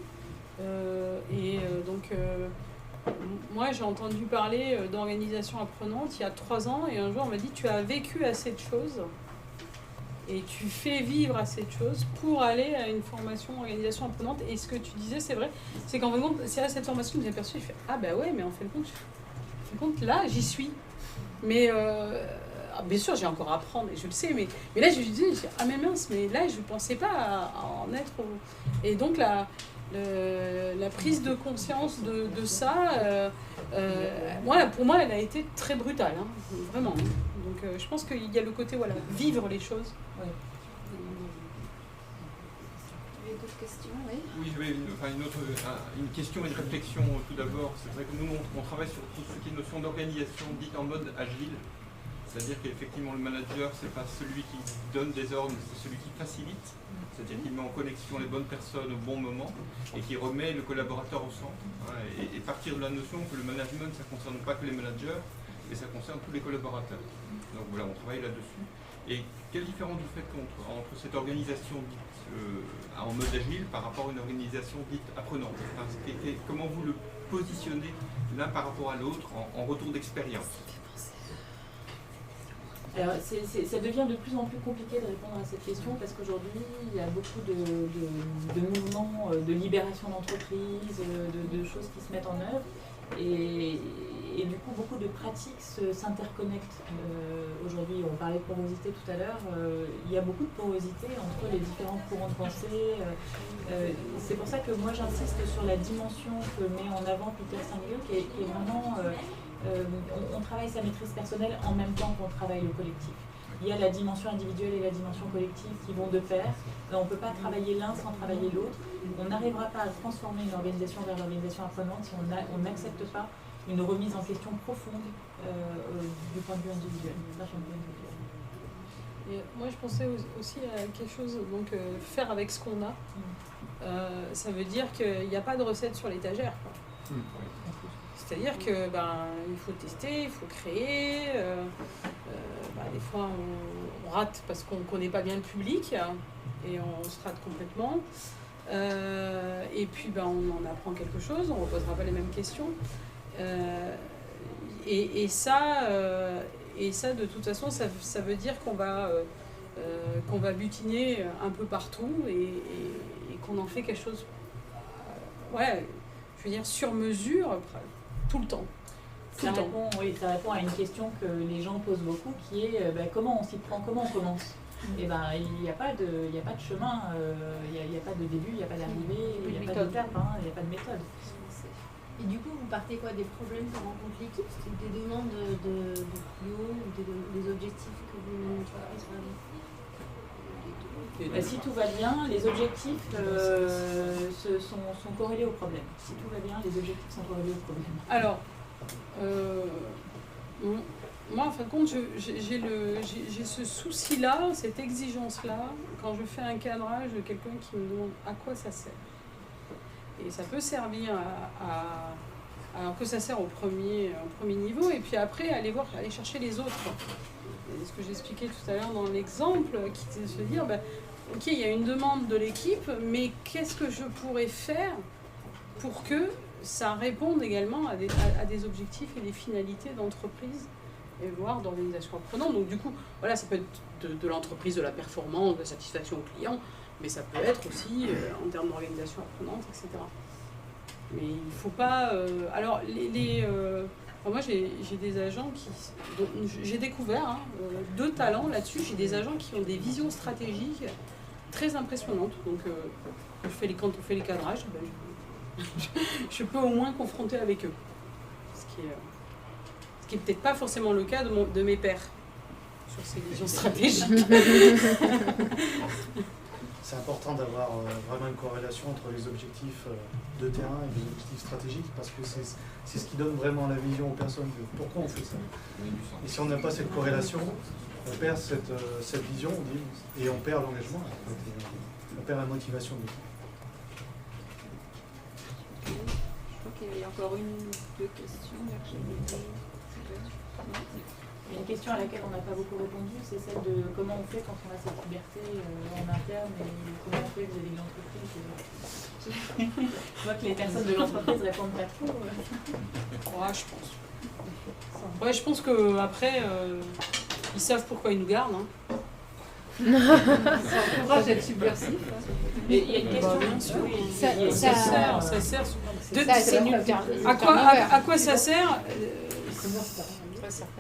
moi, j'ai entendu parler d'organisation apprenante il y a 3 ans et un jour on m'a dit tu as vécu assez de choses et tu fais vivre assez de choses pour aller à une formation organisation apprenante. Et ce que tu disais, c'est vrai, c'est qu'en fin de compte, c'est à cette formation que j'ai aperçu, je fais ah bah ouais, mais en fin de compte là j'y suis. Mais bien sûr j'ai encore à apprendre et je le sais, mais là je me dis ah mais mince, mais là je pensais pas à en être et donc la prise de conscience de ça, pour moi, elle a été très brutale, vraiment. Donc, je pense qu'il y a le côté, vivre les choses. Ouais. Vous avez d'autres questions, oui ? Oui, j'avais une question et une réflexion tout d'abord. C'est vrai que nous, on travaille sur tout ce qui est notion d'organisation dite en mode agile. C'est-à-dire qu'effectivement, le manager, c'est pas celui qui donne des ordres, c'est celui qui facilite. C'est-à-dire qu'il met en connexion les bonnes personnes au bon moment et qui remet le collaborateur au centre. Et partir de la notion que le management, ça ne concerne pas que les managers, mais ça concerne tous les collaborateurs. Donc voilà, on travaille là-dessus. Et quelle différence vous faites entre cette organisation dite en mode agile par rapport à une organisation dite apprenante? Comment vous le positionnez l'un par rapport à l'autre en retour d'expérience? Alors, ça devient de plus en plus compliqué de répondre à cette question parce qu'aujourd'hui, il y a beaucoup de mouvements de libération d'entreprises, de choses qui se mettent en œuvre et du coup, beaucoup de pratiques s'interconnectent. Aujourd'hui, on parlait de porosité tout à l'heure, il y a beaucoup de porosité entre les différents courants de pensée. C'est pour ça que moi, j'insiste sur la dimension que met en avant Peter Senge, qui est vraiment... on travaille sa maîtrise personnelle en même temps qu'on travaille le collectif. Il y a la dimension individuelle et la dimension collective qui vont de pair. On ne peut pas travailler l'un sans travailler l'autre. On n'arrivera pas à transformer une organisation vers l'organisation apprenante si on n'accepte pas une remise en question profonde du point de vue individuel. Et moi, je pensais aussi à quelque chose, donc faire avec ce qu'on a. Ça veut dire qu'il n'y a pas de recette sur l'étagère. C'est-à-dire que il faut tester, il faut créer. Des fois, on rate parce qu'on ne connaît pas bien le public et on se rate complètement. Et puis, on en apprend quelque chose, on ne reposera pas les mêmes questions. Et ça, de toute façon, ça veut dire qu'on va butiner un peu partout et qu'on en fait quelque chose, je veux dire, sur mesure, tout le temps. Ça répond à une question que les gens posent beaucoup, qui est comment on s'y prend, comment on commence. Et il n'y a pas de chemin, il n'y a pas de début, il n'y a pas d'arrivée, il n'y a pas d'étape, il n'y a pas de méthode. Et du coup, vous partez des problèmes que rencontre l'équipe, des demandes de plus haut, ou des objectifs que vous avez. Si tout va bien, les objectifs sont corrélés au problème. Si tout va bien, les objectifs sont corrélés au problème. Alors, moi, en fin de compte, j'ai ce souci-là, cette exigence-là, quand je fais un cadrage de quelqu'un qui me demande à quoi ça sert. Et ça peut servir alors que ça sert au premier niveau, et puis après, aller chercher les autres. Et ce que j'expliquais tout à l'heure dans l'exemple, qui était de se dire, ok, il y a une demande de l'équipe, mais qu'est-ce que je pourrais faire pour que ça réponde également à des objectifs et des finalités d'entreprise et voire d'organisation apprenante. Donc du coup, voilà, ça peut être de l'entreprise, de la performance, de la satisfaction client, mais ça peut être aussi en termes d'organisation apprenante, etc. Mais il ne faut pas... alors, moi, j'ai des agents j'ai découvert 2 talents là-dessus. J'ai des agents qui ont des visions stratégiques très impressionnantes. Donc, quand on fait les cadrages, je peux au moins confronter avec eux. Ce qui est peut-être pas forcément le cas de mes pairs sur ces visions stratégiques. C'est important d'avoir vraiment une corrélation entre les objectifs de terrain et les objectifs stratégiques, parce que c'est ce qui donne vraiment la vision aux personnes de pourquoi on fait ça. Et si on n'a pas cette corrélation, on perd cette vision et on perd l'engagement, on perd la motivation de l'équipe. Je crois qu'il y a encore 1 ou 2 questions. Il y a une question à laquelle on n'a pas beaucoup répondu, c'est celle de comment on fait quand on a cette liberté en interne et comment on fait vis-à-vis de l'entreprise. Je vois que les personnes de l'entreprise répondent pas trop. Ouais, je pense. Ouais, je pense qu'après, ils savent pourquoi ils nous gardent. Ça encourage à être subversif. Mais il y a une question. Bien sûr. Ça sert. À quoi ça sert?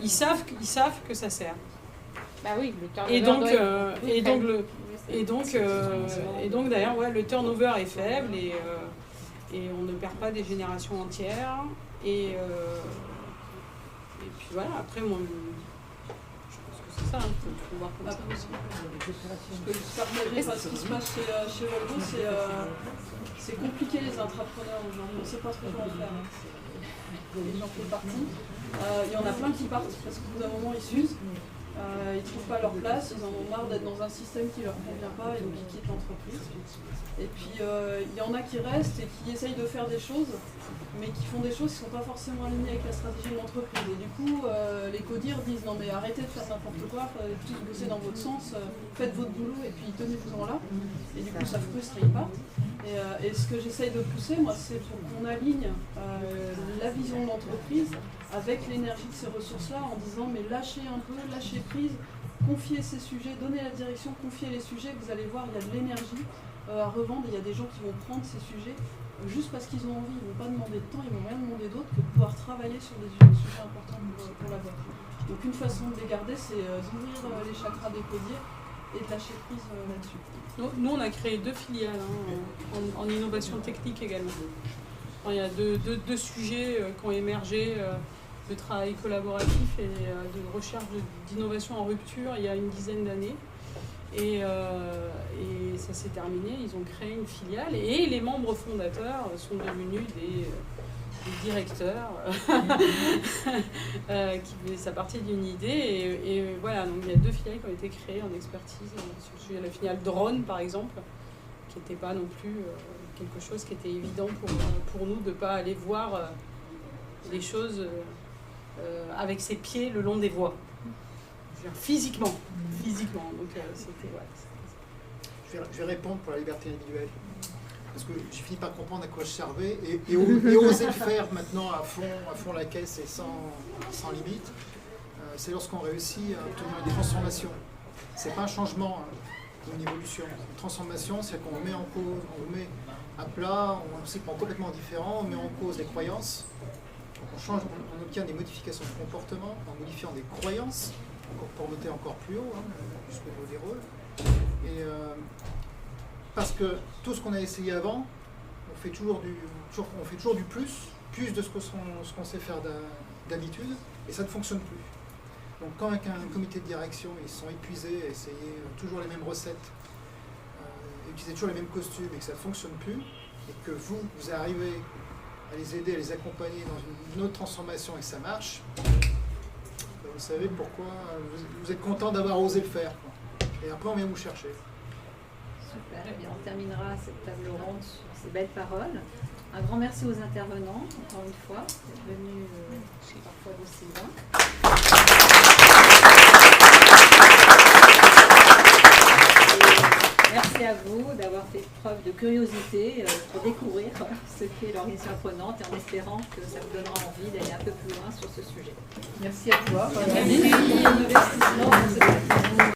Ils savent que ça sert. Bah oui, le et donc d'ailleurs, ouais, le turnover est faible et on ne perd pas des générations entières. Et puis voilà, après, moi, je pense que c'est ça, faut voir comme ça aussi. Ce que je partageais, parce que ce qui se passe chez Volvo, c'est compliqué les intrapreneurs aujourd'hui, on ne sait pas trop comment faire. Les gens font partie. Il y en a plein qui partent parce qu'au bout d'un moment ils s'usent, ils ne trouvent pas leur place, ils en ont marre d'être dans un système qui ne leur convient pas et donc ils quittent l'entreprise. Et puis il y en a qui restent et qui essayent de faire des choses, mais qui font des choses qui ne sont pas forcément alignées avec la stratégie de l'entreprise. Et du coup, les codir disent non mais arrêtez de faire n'importe quoi, tous bosser dans votre sens, faites votre boulot et puis tenez-vous-en là. Et du coup ça frustre et ils partent. Et ce que j'essaye de pousser, moi, c'est pour qu'on aligne la vision de l'entreprise avec l'énergie de ces ressources-là en disant mais lâchez un peu, lâchez prise, confiez ces sujets, donnez la direction, confiez les sujets, vous allez voir, il y a de l'énergie à revendre, il y a des gens qui vont prendre ces sujets juste parce qu'ils ont envie, ils ne vont pas demander de temps, ils ne vont rien demander d'autre que de pouvoir travailler sur des sujets importants pour la boîte. Donc une façon de les garder, c'est d'ouvrir les chakras des codiers et de lâcher prise là-dessus. Nous, on a créé 2 filiales en innovation technique également. Il y a deux sujets qui ont émergé de travail collaboratif et de recherche d'innovation en rupture il y a une dizaine d'années. Et ça s'est terminé, ils ont créé une filiale et les membres fondateurs sont devenus des directeurs qui faisaient ça partie d'une idée. Et voilà, donc il y a 2 filiales qui ont été créées en expertise sur le sujet. La filiale drone, par exemple, qui n'était pas non plus quelque chose qui était évident pour nous de ne pas aller voir les choses avec ses pieds le long des voies. Physiquement. Donc c'était... Ouais, je vais répondre pour la liberté individuelle. Parce que j'ai fini par comprendre à quoi je servais et oser le faire maintenant à fond la caisse et sans limite. C'est lorsqu'on réussit à obtenir des transformations. C'est pas un changement, une évolution. Une transformation, c'est qu'on met en cause, on met à plat, on s'y prend complètement différent, on met en cause des croyances. On change, on obtient des modifications de comportement en modifiant des croyances, pour monter encore plus haut, jusqu'au niveau des rôles. Et parce que tout ce qu'on a essayé avant, on fait toujours du plus de ce qu'on sait faire d'habitude, et ça ne fonctionne plus. Donc quand avec un comité de direction, ils sont épuisés à essayer toujours les mêmes recettes, utiliser toujours les mêmes costumes, et que ça ne fonctionne plus, et que vous arrivez à les aider, à les accompagner dans une autre transformation et que ça marche, vous savez pourquoi vous êtes content d'avoir osé le faire, quoi. Et après on vient vous chercher. Super, eh bien, on terminera cette table ronde sur ces belles paroles. Un grand merci aux intervenants, encore une fois, d'être venus parfois d'aussi loin. Et merci à vous d'avoir fait preuve de curiosité pour découvrir ce qu'est l'organisation apprenante, et en espérant que ça vous donnera envie d'aller un peu plus loin sur ce sujet. Merci à toi. Merci.